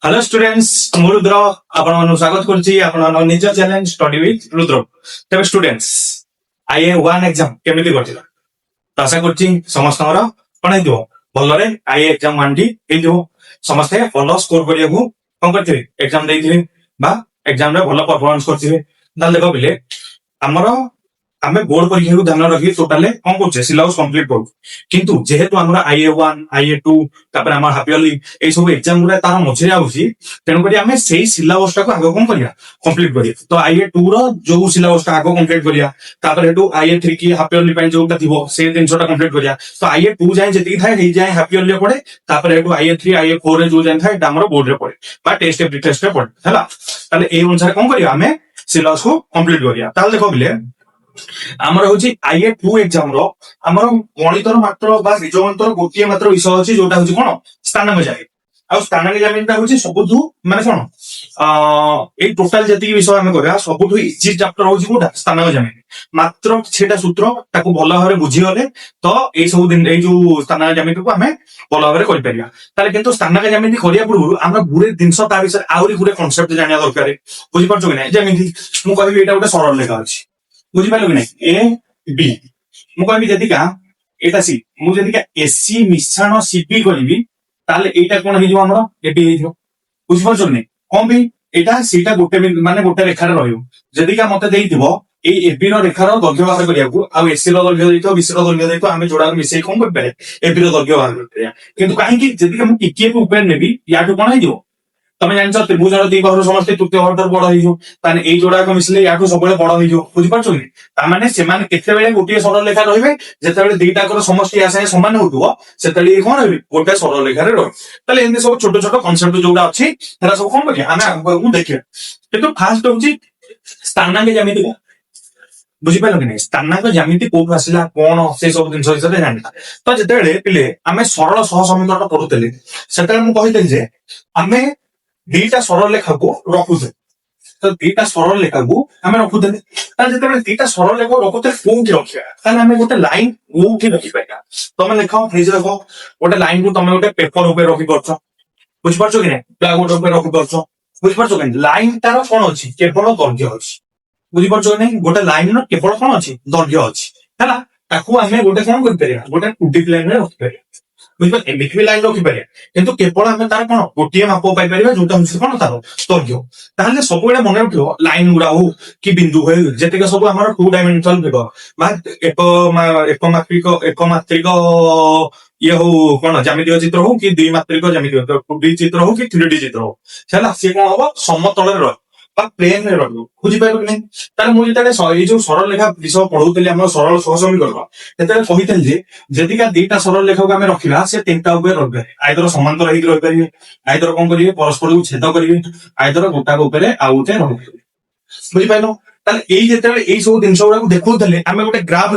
Hello students ମୁଁ ରୁଦ୍ର ଆପଣମାନଙ୍କୁ ସ୍ୱାଗତ କରୁଛି ଆପଣଙ୍କ ନିଜ ଚ୍ୟାଲେଞ୍ଜ ଷ୍ଟଡି ୱିଥ୍ ରୁଦ୍ର। ତେବେ ସ୍ଟୁଡେଣ୍ଟସ୍ ଆଇଏ 1 ଏକ୍ସାମ କେମିତି କଟିଲା ତ ଆଶା କରୁଛି ସମସ୍ତଙ୍କର କଣ ହେଇଥିବ ଭଲରେ ଆଇଏ ଏକ୍ସାମ 1 ଟି ହେଇଥିବ। ସମସ୍ତେ ଭଲ ସ୍କୋର କରିବାକୁ କଣ କରିଥିବେ ଏକ୍ସାମ ଦେଇଥିବେ ବା ଏକ୍ସାମ ରେ ଭଲ ପରଫରମାନ୍ସ କରିଥିବେ। ତାହେଲେ ଦେଖ ପିଲେ ଆମର ଆମେ ବୋର୍ड ପରୀକ୍ଷାକୁ ଧ୍ୟାନ ରଖି ଟୋଟାଲି କଣ କରୁଛେ ସିଲାବସ କମ୍ପ୍ଲିଟ କରୁଛୁ କିନ୍ତୁ ଯେହେତୁ ଆମର ଆଇଏ 1 ଆଇଏ 2 ତାପରେ ଆମର ହାପି ଅଲି এই ସବୁ ଏକ୍ସାମ ଗୁଡା ତାର ମଝିରେ ଆଉଛି ତେଣୁକରି ଆମେ ସେଇ ସିଲାବସ ଟାକୁ ଆଗ କଣ କରିବା କମ୍ପ୍ଲିଟ କରିବା। ତ ଆଇଏ 2 ର ଯୋଉ ସିଲାବସ ଟା ଆଗ କମ୍ପ୍ଲିଟ କରିବା ତାପରେ ହେଠୁ ଆଇଏ 3 କି ହାପି ଅଲି ପାଇଁ ଯୋଉଟା ଥିବ ସେଇ ଜିନିଷଟା କମ୍ପ୍ଲିଟ କରିବା। ତ ଆଇଏ 2 ଯାଏ ଯେତିକି ଥାଏ ହେଇ ଯାଏ ହାପି ଅଲି ରେ ପଡେ ତାପରେ ହେଠୁ ଆଇଏ 3 ଆଇଏ 4 ରେ ଯୋଉ ଯାଏ ଥାଏ ଏଟା ଆମର ବୋର୍ଡ ରେ ପଡେ ବା ଟେଷ୍ଟ ଏପ୍ରି ଟେଷ୍ଟ ରେ ପଡେ ହେଲା। ତାହେଲେ এই ଅନୁସାରେ କଣ କରିବା ଆମେ ସିଲାବସ କୁ କମ୍ପ୍ଲିଟ କରିବା। ତାହେଲେ ଦେଖ ପିଲେ ଆମର ହଉଛି ଆଇଏ 2 ଏକ୍ସାମ ର ଆମର ଗଣିତର ମାତ୍ର ବା ବୀଜଗଣିତର ଗୋଟିଏ ମାତ୍ର ବିଷୟ ଅଛି ଯୋଉଟା ହଉଛି କଣ ସ୍ଥାନାଙ୍କ ଜ୍ୟାମିତି। ଆଉ ସ୍ଥାନାଙ୍କ ଜ୍ୟାମିତିଟା ହଉଛି ସବୁଠୁ ମାନେ କଣ ଏଇ ଟୋଟାଲ ଯେତିକି ବିଷୟ ଆମେ କରିବା ସବୁଠୁ ଇଜି ଚାପ୍ଟର ହଉଛି କୋଉଟା ସ୍ଥାନାଙ୍କ ଜ୍ୟାମିତି। ମାତ୍ର କିଛିଟା ସୂତ୍ର ତାକୁ ଭଲ ଭାବରେ ବୁଝିଗଲେ ତ ଏଇ ସବୁ ଦିନ ଏଇ ଯୋଉ ସ୍ଥାନାଙ୍କ ଜ୍ୟାମିତିକୁ ଆମେ ଭଲ ଭାବରେ କରିପାରିବା। ତାହେଲେ କିନ୍ତୁ ସ୍ଥାନାଙ୍କ ଜ୍ୟାମିତି କରିବା ପୂର୍ବରୁ ଆମର ଗୁରେ ଜିନିଷ ତା ବିଷୟରେ ଆହୁରି ଗୁରେ କନସେପ୍ଟ ଜାଣିବା ଦରକାର। ବୁଝିପାରୁଛ କି ନାହିଁ? ଯେମିତି ମୁଁ କହିବି ଏଇଟା ଗୋଟେ ସରଳ ରେଖା ଅଛି ବୁଝିପାରିଲ କି ନାହିଁ ଏ ବି ମୁଁ କହିବି ଯଦିକା ଏଇଟା ସି ମୁଁ ଯଦିକା ଏସି ମିଶାଣ ସିବି କରିବି ତାହେଲେ ଏଇଟା କଣ ହେଇଯିବ ଆମର ଏବି ହେଇଯିବ। ବୁଝିପାରୁଛ କି ନାହିଁ? କଣ ପାଇଁ ଏଇଟା ସିଟା ଗୋଟେ ମାନେ ଗୋଟେ ରେଖାରେ ରହିବ। ଯଦିକା ମତେ ଦେଇଥିବ ଏଇ ଏବି ର ରେଖାର ଦୈର୍ଘ୍ୟ ବାହାର କରିବାକୁ ଆଉ ଏସି ର ଦୈର୍ଘ୍ୟ ଦେଇଥିବ ବିସି ର ଦୈର୍ଘ୍ୟ ଦେଇଥିବ ଆମେ ଯୋଡାକୁ ମିଶେଇ କଣ କରିପାରିବା ଏବି ର ଦୈର୍ଘ୍ୟ ବାହାର କରିପାରିବା। କିନ୍ତୁ କାହିଁକି ଯଦିକା ମୁଁ ଟିକିଏ ଉପରେ ନେବି ୟାଠୁ କଣ ହେଇଯିବ ତମେ ଜାଣିଛ ତ୍ରିଭୁଜର ଦି ବାହୁର ସମସ୍ତେ ତୃତୀୟ ବାହୁଠାରୁ ବଡ ହେଇଯିବ। ତାହେଲେ ଏଇ ଯୋଡାକ ମିଶିଲେ ୟାଠୁ ସବୁବେଳେ ବଡ ହେଇଯିବ। ବୁଝିପାରୁଛ କି? ତାମାନେ ସେମାନେ କେତେବେଳେ ଗୋଟିଏ ସରଳ ରେଖା ରହିବେ ଯେତେବେଳେ ଦିଟାଙ୍କର ସମଷ୍ଟି ଆଶା ସମାନ ହଉଥିବ ସେତେବେଳେ ଇଏ କଣ ରହିବେ ଗୋଟେ ସରଳ ରେଖାରେ ରହିବେ। ତାହେଲେ ଏମିତି ସବୁ ଛୋଟ ଛୋଟ କନସେପ୍ଟ ଯୋଉଟା ଅଛି ସେଟା ସବୁ କଣ କରିବା ଆମେ ଆଗକୁ ଦେଖିବା। କିନ୍ତୁ ଫାଷ୍ଟ ହଉଛି ସ୍ଥାନାଙ୍କ ଜ୍ୟାମିତି କଣ ବୁଝିପାରିଲ କି ନାହିଁ? ସ୍ଥାନାଙ୍କ ଜ୍ୟାମିତି କୋଉଠୁ ଆସିଲା କଣ ସେ ସବୁ ଜିନିଷ ବିଷୟରେ ଜାଣିବା। ତ ଯେତେବେଳେ ପିଲେ ଆମେ ସରଳ ସହ ସମୀକରଣ ପଢୁଥିଲେ ସେତେବେଳେ ମୁଁ କହିଥିଲି ଯେ ଆମେ ଦିଟା ସରଳ ରେଖାକୁ ରଖୁଥିଲେ। ତ ଦିଟା ସରଳ ରେଖାକୁ ଆମେ ରଖୁଥିଲେ ତାହେଲେ ଯେତେବେଳେ ଦିଟା ସରଳ ରେଖା ରଖୁଥିଲେ କୋଉଠି ରଖିବା ତାହେଲେ ଆମେ ଗୋଟେ ଲାଇନ କୋଉଠି ରଖିପାରିବା। ତମେ ଲେଖ ନିଜେ ଲେଖ ଗୋଟେ ଲାଇନ କୁ ତମେ ଗୋଟେ ପେପର ଉପରେ ରଖିପାରୁଛ। ବୁଝିପାରୁଛ କି ନାହିଁ? ବ୍ଲାକବୋର୍ଡ ଉପରେ ରଖିପାରୁଛ। ବୁଝିପାରୁଛ କି ନାହିଁ? ଲାଇନ ତାର କଣ ଅଛି କେବଳ ଦୈର୍ଘ୍ୟ ଅଛି। ବୁଝିପାରୁଛ କି ନାହିଁ? ଗୋଟେ ଲାଇନ ର କେବଳ କଣ ଅଛି ଦୈର୍ଘ୍ୟ ଅଛି ହେଲା। ତାକୁ ଆମେ ଗୋଟେ କଣ କରିପାରିବା ଗୋଟେ 2D ଲାଇନରେ ରଖିପାରିବା। ବୁଝିପାରିଲେ ଏମିତି ବି ଲାଇନ ରଖିପାରିବା କିନ୍ତୁ କେବଳ ଆମେ ତାର କଣ ଗୋଟିଏ ମାପ ପାଇପାରିବା ଯୋଉଟା ହଉଛି କଣ ତାର ଦୈର୍ଘ୍ୟ। ତାହେଲେ ସବୁବେଳେ ମନେ ରଖିବ ଲାଇନ ଗୁଡା ହଉ କି ବିନ୍ଦୁ ହଉ ଯେତିକି ସବୁ ଆମର 2 ଡାଇମେନସନାଲ ଫିଗର ବା ଏକମାତ୍ରିକ ଇଏ ହଉ କଣ ଜ୍ୟାମିତିକ ଚିତ୍ର ହଉ କି ଦ୍ୱିମାତ୍ରିକ ଜ୍ୟାମିତିକ 2D ଚିତ୍ର ହଉ କି 3D ଚିତ୍ର ହଉ ହେଲା ସିଏ କଣ ହବ ସମତଳରେ ରହିବ ବା ପ୍ଲେନ ରେ ରହିବ। ବୁଝିପାରିଲ କି ନାହିଁ? ତାହେଲେ ମୁଁ ଯେତେବେଳେ ଏଇ ଯୋଉ ସରଳ ରେଖା ବିଷୟ ପଢଉଥିଲି ଆମର ସରଳ ସହ ସମୀକରଣ ସେତେବେଳେ କହିଥିଲି ଯେ ଯଦିକା ଦିଟା ସରଳ ରେଖାକୁ ଆମେ ରଖିବା ସେ ତିନିଟା ଉପରେ ରହିପାରିବେ। ଆଇଦର ସମାନ୍ତର ହେଇକି ରହିପାରିବେ ଆଇଦର କଣ କରିବେ ପରସ୍ପରକୁ ଛେଦ କରିବେ ଆଇଦର ଗୋଟାକ ଉପରେ ଆଉ ଗୋଟେ ରହିପାରିବେ। ବୁଝିପାରିଲ? ତାହେଲେ ଏଇ ଯେତେବେଳେ ଏଇ ସବୁ ଜିନିଷ ଗୁଡାକୁ ଦେଖଉଥିଲେ ଆମେ ଗୋଟେ ଗ୍ରାଫ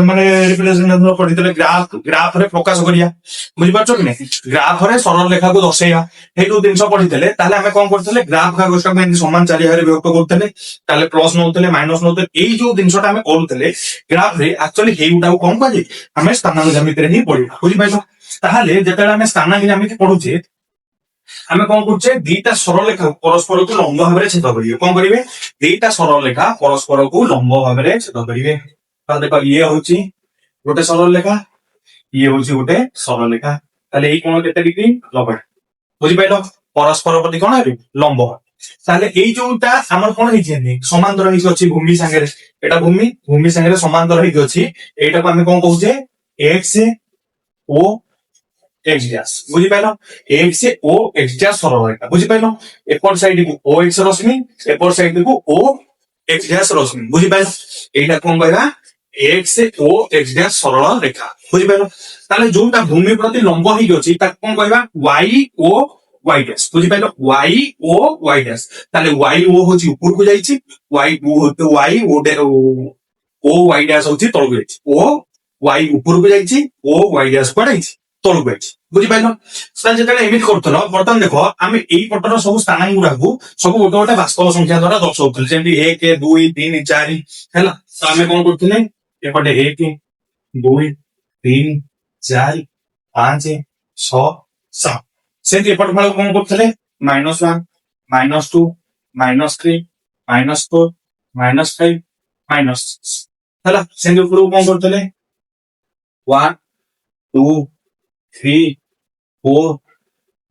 ମାନେ ରିପ୍ରେଜେଣ୍ଟେସନ ପଢିଥିଲେ ଗ୍ରାଫରେ ପ୍ରକାଶ କରିବା। ବୁଝିପାରୁଛ କି ନାହିଁ? ଗ୍ରାଫରେ ସରଳ ରେଖାକୁ ଦର୍ଶେଇବା ଏଇ ଯୋଉ ଜିନିଷ ପଢିଥିଲେ ତାହେଲେ ଆମେ କଣ କରୁଥିଲେ ଗ୍ରାଫ କାଗଜଟାକୁ ଏମିତି ସମାନ ଚାରିଭାଗରେ ବିଭକ୍ତ କରୁଥିଲେ ତାହେଲେ ପ୍ଲସ ନଉଥିଲେ ମାଇନସ ନଉଥିଲେ ଏଇ ଯୋଉ ଜିନିଷଟା ଆମେ କରୁଥିଲେ ଗ୍ରାଫରେ ଆକ୍ଚୁଆଲି ହେଇଗୁଟାକୁ କଣ କୁହାଯାଏ ଆମେ ସ୍ଥାନାଙ୍କ ଜ୍ୟାମିତିରେ ହିଁ ପଢିବା। ବୁଝିପାରିଲ? ତାହେଲେ ଯେତେବେଳେ ଆମେ ସ୍ଥାନାଙ୍କ ଜ୍ୟାମିତି ପଢୁଛେ ଆମେ କଣ କରୁଛେ ଦିଟା ସରଳ ରେଖା ପରସ୍ପରକୁ ଲମ୍ବ ଭାବରେ ଛେଦ କରିବେ। କଣ କରିବେ ଦିଟା ସରଳ ରେଖା ପରସ୍ପରକୁ ଲମ୍ବ ଭାବରେ ଛେଦ କରିବେ। ଦେଖ ଇଏ ହଉଛି ଗୋଟେ ସରଳ ରେଖା ଇଏ ହଉଛି ଗୋଟେ ସରଳ ରେଖା ତାହେଲେ ଏଇ କୋଣ କେତେ ଡିଗ୍ରୀ 90। ବୁଝିପାରିଲ? ପରସ୍ପର ପ୍ରତି କଣ ହେବେ ଲମ୍ବ। ତାହେଲେ ଏଇ ଯୋଉଟା ଆମର କଣ ହେଇଛି ସମାନ୍ତର ହେଇକି ଅଛି ଭୂମି ସାଙ୍ଗରେ ଏଇଟା ଭୂମି ସାଙ୍ଗରେ ସମାନ୍ତର ହେଇକି ଅଛି ଏଇଟାକୁ ଆମେ କଣ କହୁଛେ ଏକ୍ସ ଓ एक्स डैश बुझिपाइल एक्स ओ एक्स डैश सरल रेखा बुझिपाइल एपट साइड को ओ एक्स रश्मि एपट साइड को ओ एक्स डैश रश्मि बुझिपाइल एटा कोन कहबा एक्स ओ एक्स डैश सरल रेखा बुझिपाइल। ताले जोटा भूमि प्रति लंब ही अछि ता कोन कहबा y ओ y डैश बुझिपाइल y ओ y डैश ताले y ओ होछि ऊपर को जाईछि y ओ y डैश होछि तळको जाईछि ओ y ऊपर को जाईछि ओ y डैश को जाईछि तळको जाईछि बुझिपाइल। ताले जेतेले एमिट करथलो बर्तन देखो आमे एई पटर सब स्थान गुडाकू सब गोटे गोटे वास्तव संख्या द्वारा दर्शाउथले जेंति 1 2 3 4 हैला। तो आमे कोन करथले एपटे 1 2 3 4 5 6 7 सेंति एपट फळ कोन करथले -1 -2 -3 -4 -5 -6 ହେଲା ସେମିତି ଉପରକୁ କଣ କରୁଥିଲେ 1 2 3 4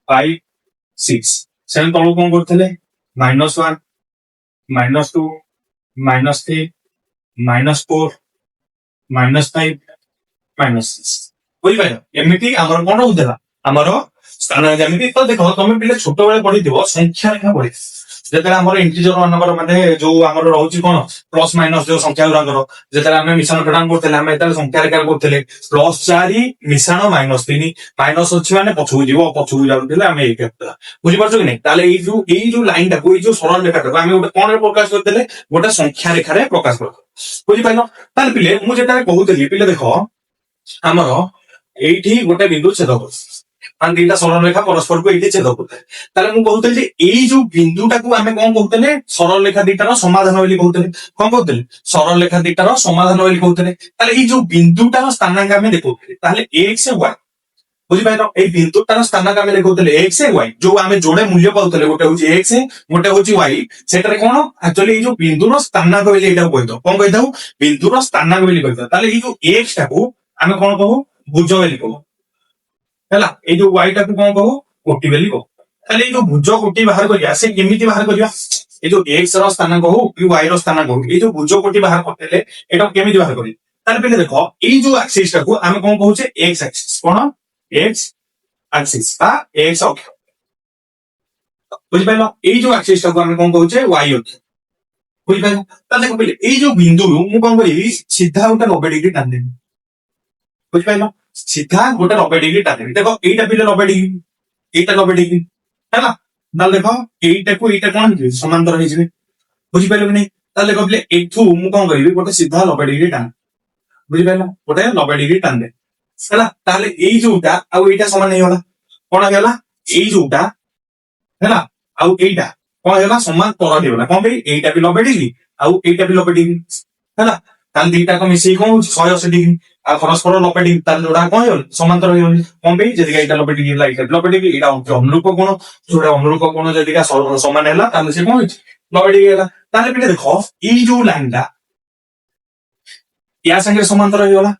5 6 ସେମିତି ତଳକୁ କଣ କରୁଥିଲେ -1 -2 -3 -4 -5 -6 ବୁଝିପାରିଲ ଏମିତି ଆମର କଣ ରହୁଥିଲା ଆମର ସ୍ଥାନ ଯେମିତି ତ ଦେଖ ତମେ ପିଲେ ଛୋଟବେଳେ ପଢିଥିବ ସଂଖ୍ୟା ରେଖା ପଢିଥିବ ଯେତେବେଳେ ଆମର ଇଣ୍ଟିଜର ମାନଙ୍କର ମାନେ ଯୋଉ ଆମର ରହୁଛି କଣ ପ୍ଲସ୍ ମାଇନସ୍ ଯୋଉ ସଂଖ୍ୟା ଗୁଡାକର ଯେତେବେଳେ ଆମେ ମିଶାଣ ଫେଡାଣ କରୁଥିଲେ ଆମେ ଯେତେବେଳେ ସଂଖ୍ୟା ରେଖା କରୁଥିଲେ +4 ମିଶାଣ -3 ମାଇନସ୍ ଅଛି ମାନେ ପଛକୁ ଯିବ ପଛକୁ ଯାଉଥିଲେ ଆମେ ଏଇ କରୁଥିଲା ବୁଝିପାରୁଛ କି ନାଇଁ ତାହେଲେ ଏଇ ଯୋଉ ଲାଇନ ଟାକୁ ଏଇ ଯୋଉ ସରଳ ରେଖାଟାକୁ ଆମେ ଗୋଟେ କଣରେ ପ୍ରକାଶ କରିଦେଲେ ଗୋଟେ ସଂଖ୍ୟା ରେଖାରେ ପ୍ରକାଶ କରିଦେଲେ ବୁଝିପାରିଲ ତାହେଲେ ପିଲେ ମୁଁ ଯେତେବେଳେ କହୁଥିଲି ପିଲେ ଦେଖ ଆମର ଏଇଠି ଗୋଟେ ବିନ୍ଦୁ ଛେଦ କରୁଛି ମାନେ ଦିଟା ସରଳ ରେଖା ପରସ୍ପରକୁ ଏଇଠି ଛେଦ କରୁଥାଏ ତାହେଲେ ମୁଁ କହୁଥିଲି ଯେ ଏଇ ଯୋଉ ବିନ୍ଦୁଟାକୁ ଆମେ କଣ କହୁଥିଲେ ସରଳ ରେଖା ଦିଟାର ସମାଧାନ ବୋଲି କହୁଥିଲେ କଣ କହୁଥିଲେ ସରଳ ରେଖା ଦିଟାର ସମାଧାନ ବୋଲି କହୁଥିଲେ ତାହେଲେ ଏଇ ଯୋଉ ବିନ୍ଦୁଟାର ସ୍ଥାନାଙ୍କ ଆମେ ଦେଖୁଥିଲେ ତାହେଲେ x y ବୁଝିପାରିଲ ଏଇ ବିନ୍ଦୁଟାର ସ୍ଥାନାଙ୍କ ଆମେ ଦେଖୁଥିଲେ x y ଯୋଉ ଆମେ ଯୋଡେ ମୂଲ୍ୟ ପାଉଥିଲେ ଗୋଟେ ହଉଛି x ଗୋଟେ ହଉଛି y ସେଟାରେ କଣ ଆକ୍ଚୁଆଲି ଏଇ ଯୋଉ ବିନ୍ଦୁର ସ୍ଥାନାଙ୍କ ବୋଲି ଏଇଟାକୁ କହିଥାଉ କଣ କହିଥାଉ ବିନ୍ଦୁର ସ୍ଥାନାଙ୍କ ବୋଲି କହିଥାଉ ତାହେଲେ ଏଇ ଯୋଉ x ଟାକୁ ଆମେ କଣ କହୁ ଭୁଜ ବୋଲି କହୁ ହେଲା ଏଇ ଯୋଉ y ଟାକୁ କଣ କହୁ କୋଟି ବୋଲି କହୁ ତାହେଲେ ଏଇ ଯୋଉ ଭୁଜ କୋଟି ବାହାର କରିବା ସେ କେମିତି ବାହାର କରିବା ଏଇ ଯୋଉ x ର ସ୍ଥାନାଙ୍କ ହଉ କି y ର ସ୍ଥାନାଙ୍କ ହଉ ଏଇ ଯୋଉ ଭୁଜ କୋଟି ବାହାର କରିଦେଲେ ଏଟାକୁ କେମିତି ବାହାର କରିବେ ତାହେଲେ ପିଲେ ଦେଖ ଏଇ ଯୋଉ ଆକ୍ସିସ ଟାକୁ ଆମେ କଣ କହୁଛେ x ଆକ୍ସିସ କଣ x ଆକ୍ସିସ ବା x ଅକ୍ଷ ବୁଝିପାରିଲ ଏଇ ଯୋଉ ଆକ୍ସିସ ଟାକୁ ଆମେ କଣ କହୁଛେ y ଅକ୍ଷ ବୁଝିପାରିଲ ତାହେଲେ ଦେଖ ପିଲେ ଏଇ ଯୋଉ ବିନ୍ଦୁରୁ ମୁଁ କଣ କରିବି ସିଧା ଗୋଟେ 90 ଡିଗ୍ରୀ ଟାଣିଦେବି ବୁଝିପାରିଲ ସିଧା ଗୋଟେ 90 ଡିଗ୍ରୀ ଟାଣିଦେବି ଦେଖ ଏଇଟା ପିଲେ 90 ଡିଗ୍ରୀ ଏଇଟା 90 ଡିଗ୍ରୀ ହେଲା ତାହେଲେ ଦେଖ ଏଇଟାକୁ ଏଇଟା କଣ ହେଇଯିବେ ସମାନ୍ତର ହେଇଯିବେ ବୁଝିପାରିଲ କି ନାଇଁ ତାହେଲେ ଦେଖ ପିଲେ ଏଠୁ ମୁଁ କଣ କରିବି ଗୋଟେ ସିଧା 90 ଡିଗ୍ରୀ ଟାଣି ବୁଝିପାରିଲ ଗୋଟେ 90 ଡିଗ୍ରୀ ଟାଣିଦେ ହେଲା ତାହେଲେ ଏଇ ଯୋଉଟା ଆଉ ଏଇଟା ସମାନ ହେଇଗଲା କଣ ହେଇଗଲା ଏଇ ଯୋଉଟା ହେଲା ଆଉ ଏଇଟା କଣ ହେଇଗଲା ସମାନ ତର ହେଇଗଲା କଣ ପାଇଁ ଏଇଟା ବି 90 ଡିଗ୍ରୀ ଆଉ ଏଇଟା ବି 90 ଡିଗ୍ରୀ ହେଲା ତାହେଲେ ଦିଟାକ ମିଶେଇ କଣ ହଉଛି 180 ଡିଗ୍ରୀ ଆଉ ପରସ୍ପର 90 ଡିଗ୍ରୀ ତାହେଲେ ଯୋଉଟା କଣ ହେଇଗଲା ସମାନ୍ତର ହେଇଗଲା କଣ ପାଇଁ ଯଦି ଏଇଟା 90 ଡିଗ୍ରୀ ହେଲା ଏଇଟା 90 ଡିଗ୍ରୀ ଏଇଟା ହଉଛି ଅନୁରୂପ କୋଣ ଯୋଉଟା ଅନୁରୂପ କୋଣ ଯଦି ସମାନ ହେଲା ତାହେଲେ ସେ କଣ ହେଇଛି 90 ଡିଗ୍ରୀ ହେଲା ତାହେଲେ ପିଲେ ଦେଖ ଏଇ ଯୋଉ ଲାଇନ ଟା ୟା ସାଙ୍ଗରେ ସମାନ୍ତର ହେଇଗଲା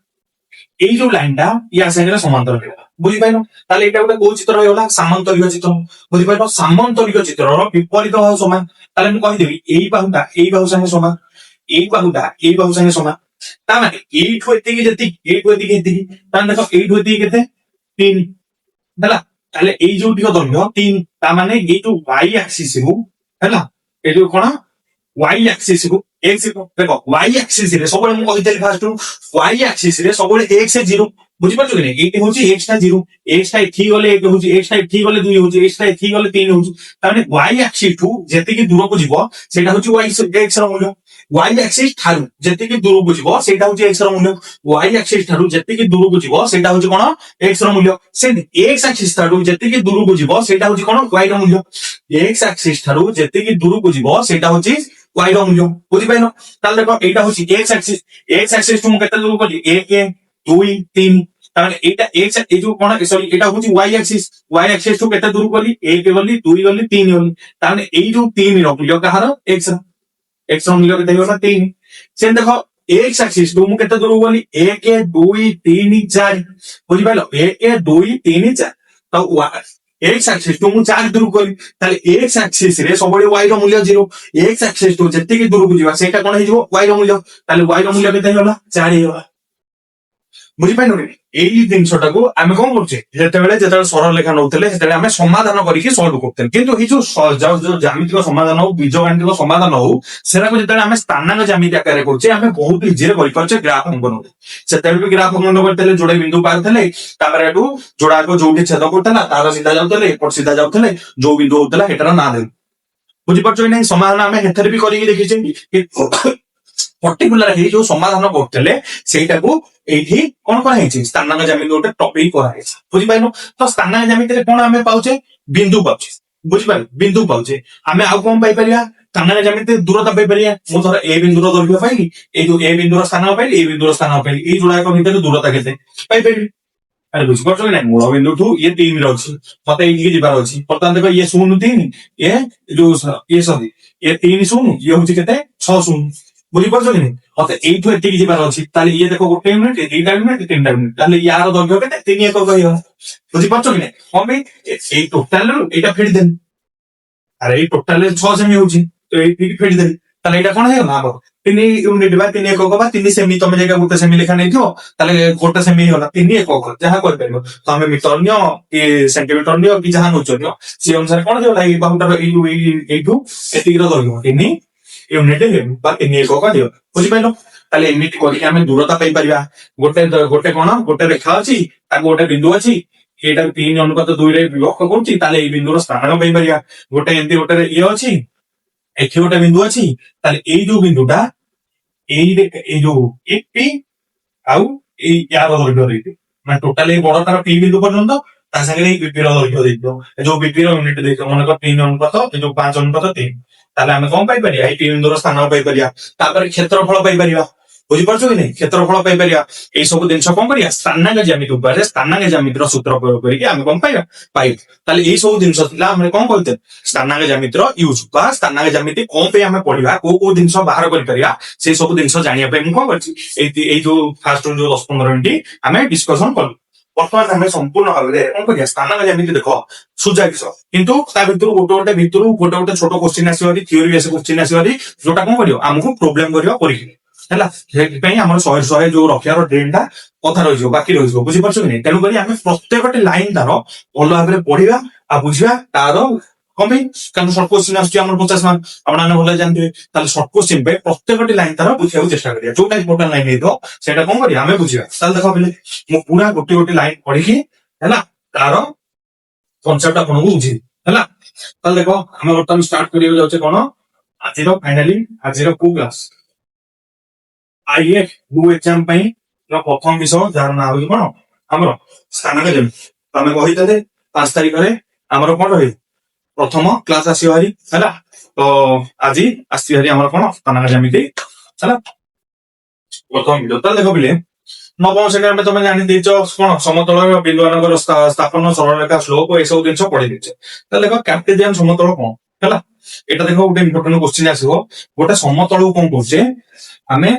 ଏଇ ଯୋଉ ଲାଇନ ଟା ୟା ସାଙ୍ଗରେ ସମାନ୍ତର ହେଇଗଲା ବୁଝିପାରିଲ ତାହେଲେ ଏଇଟା ଗୋଟେ କୋଉ ଚିତ୍ର ହେଇଗଲା ସାମାନ୍ତରିକ ଚିତ୍ର ବୁଝିପାରିଲ ସାମାନ୍ତରିକ ଚିତ୍ରର ବିପରୀତ ବାହୁ ସମାନ ତାହେଲେ ମୁଁ କହିଦେବି ଏଇ ବାହୁଟା ଏଇ ବାହୁ ସାଙ୍ଗେ ସମାନ ଏଇ ବାହୁଟା ଏଇ ବାହୁ ସାଙ୍ଗେ ସମାନ ତା ମାନେ ଏଇଠୁ ଏତିକି ଯେତିକି ଏଇଠୁ ଏତିକି ଏତିକି ତାହେଲେ ଦେଖ ଏଇଠୁ ଏତିକି କେତେ 3 ହେଲା ତାହେଲେ ଏଇ ଯୋଉ ଟିକ ଦୈର୍ଘ୍ୟ 3 ତା ମାନେ ଏଇ ଯୋଉ y ଆକ୍ସିସ ରୁ ହେଲା ଏଇ ଯୋଉ କଣ y ଆକ୍ସିସ କୁ x ଦେଖ y ଆକ୍ସିସ ରେ ସବୁବେଳେ ମୁଁ କହିଥିଲି ଫାର୍ଷ୍ଟ y ଆକ୍ସିସ ରେ ସବୁବେଳେ x 0 ବୁଝିପାରୁଛ କି ନାଇଁ ଏଇଠି ହଉଛି x ଟା 0 x ଟା ଏଠି ଗଲେ 1 ହଉଛି x ଟା ଏଠି ଗଲେ 2 ହଉଛି x ଟା ଏଠି ଗଲେ 3 ହଉଛି ତାମାନେ y ଆକ୍ସିସ ଠୁ ଯେତିକି ଦୂରକୁ ଯିବ ସେଇଟା ହଉଛି x ର ମୂଲ୍ୟ y ଆକ୍ସିସ ଠାରୁ ଯେତିକି ଦୂରକୁ ଯିବ ସେଇଟା ହଉଛି x ର ମୂଲ୍ୟ y ଆକ୍ସିସ ଠାରୁ ଯେତିକି ଦୂରକୁ ଯିବ ସେଇଟା ହଉଛି କଣ x ର ମୂଲ୍ୟ ସେମିତି x ଆକ୍ସିସ ଠାରୁ ଯେତିକି ଦୂରକୁ ଯିବ ସେଇଟା ହଉଛି କଣ y ର ମୂଲ୍ୟ x ଆକ୍ସିସ ଠାରୁ ଯେତିକି ଦୂରକୁ ଯିବ ସେଇଟା ହଉଛି y ର ମୂଲ୍ୟ ବୁଝିପାରିଲ ତାହେଲେ ଦେଖ ଏଇଟା ହଉଛି x ଆକ୍ସିସ ଟୁ ମୁଁ କେତେ ଦୂର କଲି 1 2 3 ତାହେଲେ ଏଇଟା x ଏଇ ଯୋଉ କଣ ସରି ଏଇଟା ହଉଛି y ଆକ୍ସିସ ଟୁ କେତେ ଦୂର କଲି 1 ଗଲି 2 ଗଲି 3 ଗଲି ତାହେଲେ ଏଇ ଯୋଉ 3 ର ମୂଲ୍ୟ କାହାର x ର ମୂଲ୍ୟ କେତେ ହେଇଗଲା 3 ସେମିତି ଦେଖ x ଆକ୍ସିସ ଟୁ ମୁଁ କେତେ ଦୂର ଗଲି 1 2 3 4 ବୁଝିପାରିଲ 1 2 3 4 ତ x ଆକ୍ସିସ ଟୁ ମୁଁ 4 ଦୂର କଲି ତାହେଲେ x ଆକ୍ସିସ ରେ ସବୁବେଳେ y ର ମୂଲ୍ୟ 0 x ଆକ୍ସିସ ଟୁ ଯେତିକି ଦୂରକୁ ଯିବା ସେଇଟା କଣ ହେଇଯିବ y ର ମୂଲ୍ୟ ତାହେଲେ y ର ମୂଲ୍ୟ କେତେ ହେଇଗଲା 4 ହେଇଗଲା ବୁଝିପାରିଲ ଏଇ ଜିନିଷଟାକୁ ଆମେ କଣ କରୁଛେ ଯେତେବେଳେ ସରଳ ରେଖା ନଉଥିଲେ ସେତେବେଳେ ଆମେ ସମାଧାନ କରିକି ସଲ୍ଭ କରୁଥିଲେ କିନ୍ତୁ ଏଇ ଯୋଉ ଜ୍ୟାମିତିକ ସମାଧାନ ହଉ ବୀଜଗାଣିତିକ ସମାଧାନ ହଉ ସେଟାକୁ ଯେତେବେଳେ ଆମେ ସ୍ଥାନାଙ୍କ ଜ୍ୟାମିତି ଆକାରରେ କରୁଛେ ଆମେ ବହୁତ ଇଜିରେ କରିପାରୁଛେ ଗ୍ରାଫ ଅଙ୍କନରେ ସେତେବେଳେ ବି ଗ୍ରାଫ ଅଙ୍କନ କରିଥିଲେ ଯୋଡେ ବିନ୍ଦୁ ପାରୁଥିଲେ ତାପରେ ଏଠୁ ଯୋଡାକ ଯୋଉଠି ଛେଦ କରୁଥିଲା ତାର ସିଧା ଯାଉଥିଲେ ଏପଟ ସିଧା ଯାଉଥିଲେ ଯୋଉ ବିନ୍ଦୁ ହଉଥିଲା ସେଟାର ନାଁ ଦେଲେ ବୁଝିପାରୁଛ କି ନାଇଁ ସମାଧାନ ଆମେ ସେଥିରେ ବି କରିକି ଦେଖିଛେ ପର୍ଟିକୁଲାର ଏଇ ଯୋଉ ସମାଧାନ କରୁଥିଲେ ସେଇଟାକୁ ଏଇଠି କଣ କରାହେଇଛି ସ୍ଥାନାଙ୍କ ଜ୍ୟାମିତି ଗୋଟେ ଟପିକ କରାହେଇଛି ବୁଝିପାରିଲ ତ ସ୍ଥାନାଙ୍କ ଜ୍ୟାମିତିରେ କଣ ଆମେ ପାଉଛେ ବିନ୍ଦୁ ପାଉଛେ ବୁଝିପାରିଲ ବିନ୍ଦୁ ପାଉଛେ ଆମେ ଆଉ କଣ ପାଇପାରିବା ସ୍ଥାନାଙ୍କ ଜ୍ୟାମିତି ଦୂରତା ପାଇପାରିବା ମୁଁ ଧର ଏ ବିନ୍ଦୁର ଦୈର୍ଘ୍ୟ ପାଇଲି ଏଇ ଯୋଉ ଏ ବିନ୍ଦୁର ସ୍ଥାନ ପାଇଲି ଏଇ ବିନ୍ଦୁର ସ୍ଥାନ ପାଇଲି ଏଇ ଯୋଡ଼ାକ ଭିତରେ ଦୂରତା କେତେ ପାଇପାରିବି ଆରେ ବୁଝିପାରୁଛ କି ନାଇଁ, ମୂଳ ବିନ୍ଦୁଠୁ ଇଏ 3 ରେ ଅଛି, ମତେ ଏଇଠିକି ଯିବାର ଅଛି। ବର୍ତ୍ତମାନ ଦେଖ ଇଏ 0 3, ଇଏ ଯୋଉ ଇଏ ସରି ଇଏ 3 0, ଇଏ ହଉଛି କେତେ 6 0। ବୁଝିପାରୁଛ କି ନାଇଁ, ମତେ ଏଇଠୁ ଏତିକି ଯିବାର ଅଛି। ତାହେଲେ ଇଏ ଦେଖ 1 ୟୁନିଟ୍, 2ଟା ୟୁନିଟ୍, 3ଟା ୟୁନିଟ୍, ତାହେଲେ ୟାର ଦୈର୍ଘ୍ୟ କେତେ 3 ଏକକ ହେଇଗଲା। ବୁଝିପାରୁଛ କି ନାଇଁ, କଣ ପାଇଁ ଏଇ ଟୋଟାଲ ରୁ ଏଇଟା ଫେଡିଦେଲି। ଆରେ ଏଇ ଟୋଟାଲ 6 ସେମି ହଉଛି, ତ ଏଇଠିକି ଫେଡିଦେଲି। ତାହେଲେ ଏଇଟା କଣ ହେଇଗଲା ଆମର 3 ୟୁନିଟ୍ ବା 3 ଏକକ ବା 3 ସେମି। ତମେ ଜାয়ଗା ଗୋଟେ ସେମି ଲେଖା ନେଇଥିବ, ତାହେଲେ ଗୋଟେ ସେମି ହେଇଗଲା 3 ଏକକ, ଯାହା କରିପାରିବ ତମେ। ମିଟର ନିଅ କି ସେଣ୍ଟିମିଟର ନିଅ କି ଯାହା ନଉଛ ନିଅ, ସେ ଅନୁସାରେ କଣ ହେଇଗଲା ଏଇ ବାହୁଟାର ଏଇଠୁ ଏତିକିର ଦୈର୍ଘ୍ୟ 3 ୟୁନିଟ୍ ବା 3 ଏକକ ହେଇଗଲା। ବୁଝିପାରିଲ, ତାହେଲେ ଏମିତି କରିକି ଆମେ ଦୂରତା ପାଇପାରିବା। ଗୋଟେ କଣ ଗୋଟେ ରେଖା ଅଛି, ତାକୁ ଗୋଟେ ବିନ୍ଦୁ ଅଛି, ଏଇଟାକୁ 3:2 ରେ ବିଭକ୍ତ କରୁଛି, ତାହେଲେ ଏଇ ବିନ୍ଦୁର ସ୍ଥାନ ପାଇପାରିବା। ଗୋଟେ ଏମିତି ଗୋଟେ ଇଏ ଅଛି, ଏଠି ଗୋଟେ ବିନ୍ଦୁ ଅଛି, ତାହେଲେ ଏଇ ଯୋଉ ବିନ୍ଦୁଟା ଏଇ ଯୋଉ ପି ଆଉ ଏଇ ୟାର ଦୈର୍ଘ୍ୟ ଦେଇଥିବ, ମାନେ ଟୋଟାଲ ଏଇ ବଡଟାର ପି ବିନ୍ଦୁ ପର୍ଯ୍ୟନ୍ତ, ତା ସାଙ୍ଗରେ ଏଇ ବିପିର ଦୈର୍ଘ୍ୟ ଦେଇଥିବ, ଯୋଉ ବିପିର ୟୁନିଟ୍ ଦେଇଥିବ, ମନେକର 3:3, ଏ ଯୋଉ 5:3। ତାହେଲେ ଆମେ କଣ ପାଇପାରିବା, ଏଇ ପି ବିନ୍ଦୁର ସ୍ଥାନ ପାଇପାରିବା। ତାପରେ କ୍ଷେତ୍ରଫଳ ପାଇପାରିବା। ବୁଝିପାରୁଛ କି ନାଇଁ, କ୍ଷେତ୍ରଫଳ ପାଇପାରିବା। ଏଇ ସବୁ ଜିନିଷ କଣ କରିବା, ସ୍ଥାନାଙ୍ଗ ଜ୍ୟାମିତି ଉପରେ ସ୍ଥାନାଙ୍ଗ ଜ୍ୟାମିତିର ସୂତ୍ର ପ୍ରୟୋଗ କରିକି ଆମେ କଣ ପାଇବା, ତାହେଲେ ଏଇ ସବୁ ଜିନିଷ ଥିଲା ଆମେ କଣ କହିଥିଲେ, ସ୍ଥାନାଙ୍ଗ ଜ୍ୟାମିତିର ୟୁଜ ବା ସ୍ଥାନାଙ୍ଗ ଜ୍ୟାମିତି କଣ ପାଇଁ ଆମେ ପଢିବା, କୋଉ ଜିନିଷ ବାହାର କରିପାରିବା, ସେଇ ସବୁ ଜିନିଷ ଜାଣିବା ପାଇଁ ମୁଁ କଣ କରିଛି, ଏଇ ଯୋଉ ଫାଷ୍ଟ ଯୋଉ 10-15 ମିନିଟ୍ ଆମେ ଡିସ୍କସନ କଲୁ। ବର୍ତ୍ତମାନ ଆମେ ସମ୍ପୂର୍ଣ୍ଣ ଭାବରେ କଣ କରିବା, ସ୍ଥାନାଙ୍ଗ ଜ୍ୟାମିତି ଦେଖ ସୁଜାକିସ, କିନ୍ତୁ ତା ଭିତରୁ ଗୋଟେ ଛୋଟ କୋଶ୍ଚିନ୍ ଆସିବ, ଥିଓରି ବେସ୍ କୋଶ୍ଚିନ୍ ଆସିବ, ଯୋଉଟା କଣ କରିବ ଆମକୁ ପ୍ରୋବ୍ଲେମ କରିବ ପରୀକ୍ଷା ହେଲା। ସେଥିପାଇଁ ଆମର 100 ଯୋଉ ରଖିବାର ଡ୍ରେନ୍ ଟା କଥା ରହିଯିବ, ବାକି ରହିଯିବ। ବୁଝିପାରୁଛ କି ନାଇଁ, ତେଣୁକରି ଆମେ ପ୍ରତ୍ୟେକଟି ଲାଇନ ତାର ଭଲ ଭାବରେ ପଢିବା ଆଉ ବୁଝିବା। ତାର କଣ ପାଇଁ, କାରଣ ସର୍ଟ କୋଶ୍ଚିନ୍ ଆସୁଛି ଆମର 50 ମାର୍କ, ଆପଣମାନେ ଭଲ ଜାଣିଥିବେ। ତାହେଲେ ସର୍ଟ କୋଶ୍ଚିନ୍ ପାଇଁ ପ୍ରତ୍ୟେକଟି ଲାଇନ ତାର ବୁଝିବାକୁ ଚେଷ୍ଟା କରିବା, ଯୋଉଟା ଇମ୍ପୋର୍ଟାଣ୍ଟ ଲାଇନ ହେଇଥିବ ସେଇଟା କଣ କରିବା ଆମେ ବୁଝିବା। ତାହେଲେ ଦେଖ ପିଲେ, ମୁଁ ପୁରା ଗୋଟେ ଲାଇନ ପଢିକି ହେଲା ତାର କନସେପ୍ଟ ଆପଣଙ୍କୁ ବୁଝେଇବି ହେଲା। ତାହେଲେ ଦେଖ ଆମେ ବର୍ତ୍ତମାନ ଷ୍ଟାର୍ଟ କରିବାକୁ ଯାଉଛେ କଣ, ଆଜିର କୋଉ କ୍ଲାସ, ଆଇଏଫ୍ ବ୍ଲୁ ଏକ୍ସାମ ପାଇଁ ପ୍ରଥମ ବିଷୟ, ଯାହାର ନାଁ ହଉଛି କଣ ଆମର ସ୍ଥାନାଙ୍ଗ ଜ୍ୟାମିତି। ଆମେ କହିଥିଲେ 5 ତାରିଖରେ ଆମର କଣ ରହିବ, ପ୍ରଥମ କ୍ଲାସ ଆସିବ ଭାରି ହେଲା। ତ ଆଜି ଆସିବ ଭାରି ଆମର କଣ ସ୍ଥାନାଙ୍ଗ ଜ୍ୟାମିତି ହେଲା, ପ୍ରଥମ ଭିଡିଓ। ତାହେଲେ ଦେଖ ପିଲେ, ନବମ ଶ୍ରେଣୀ ଆମେ ତମେ ଜାଣିଦେଇଛ କଣ, ସମତଳ ବିନ୍ଦୁ ମାନଙ୍କର ସ୍ଥାପନ, ସରଳରେଖା, ସ୍ଲୋପ, ଏସବୁ ଜିନିଷ ପଢେଇ ଦେଇଛେ। ତାହେଲେ ଦେଖ କାର୍ଟେସିଆନ ସମତଳ କଣ ହେଲା, ଏଇଟା ଦେଖ ଗୋଟେ ଇମ୍ପୋର୍ଟାଣ୍ଟ କୋଶ୍ଚିନ୍ ଆସିବ। ଗୋଟେ ସମତଳକୁ କଣ କରୁଛେ ଆମେ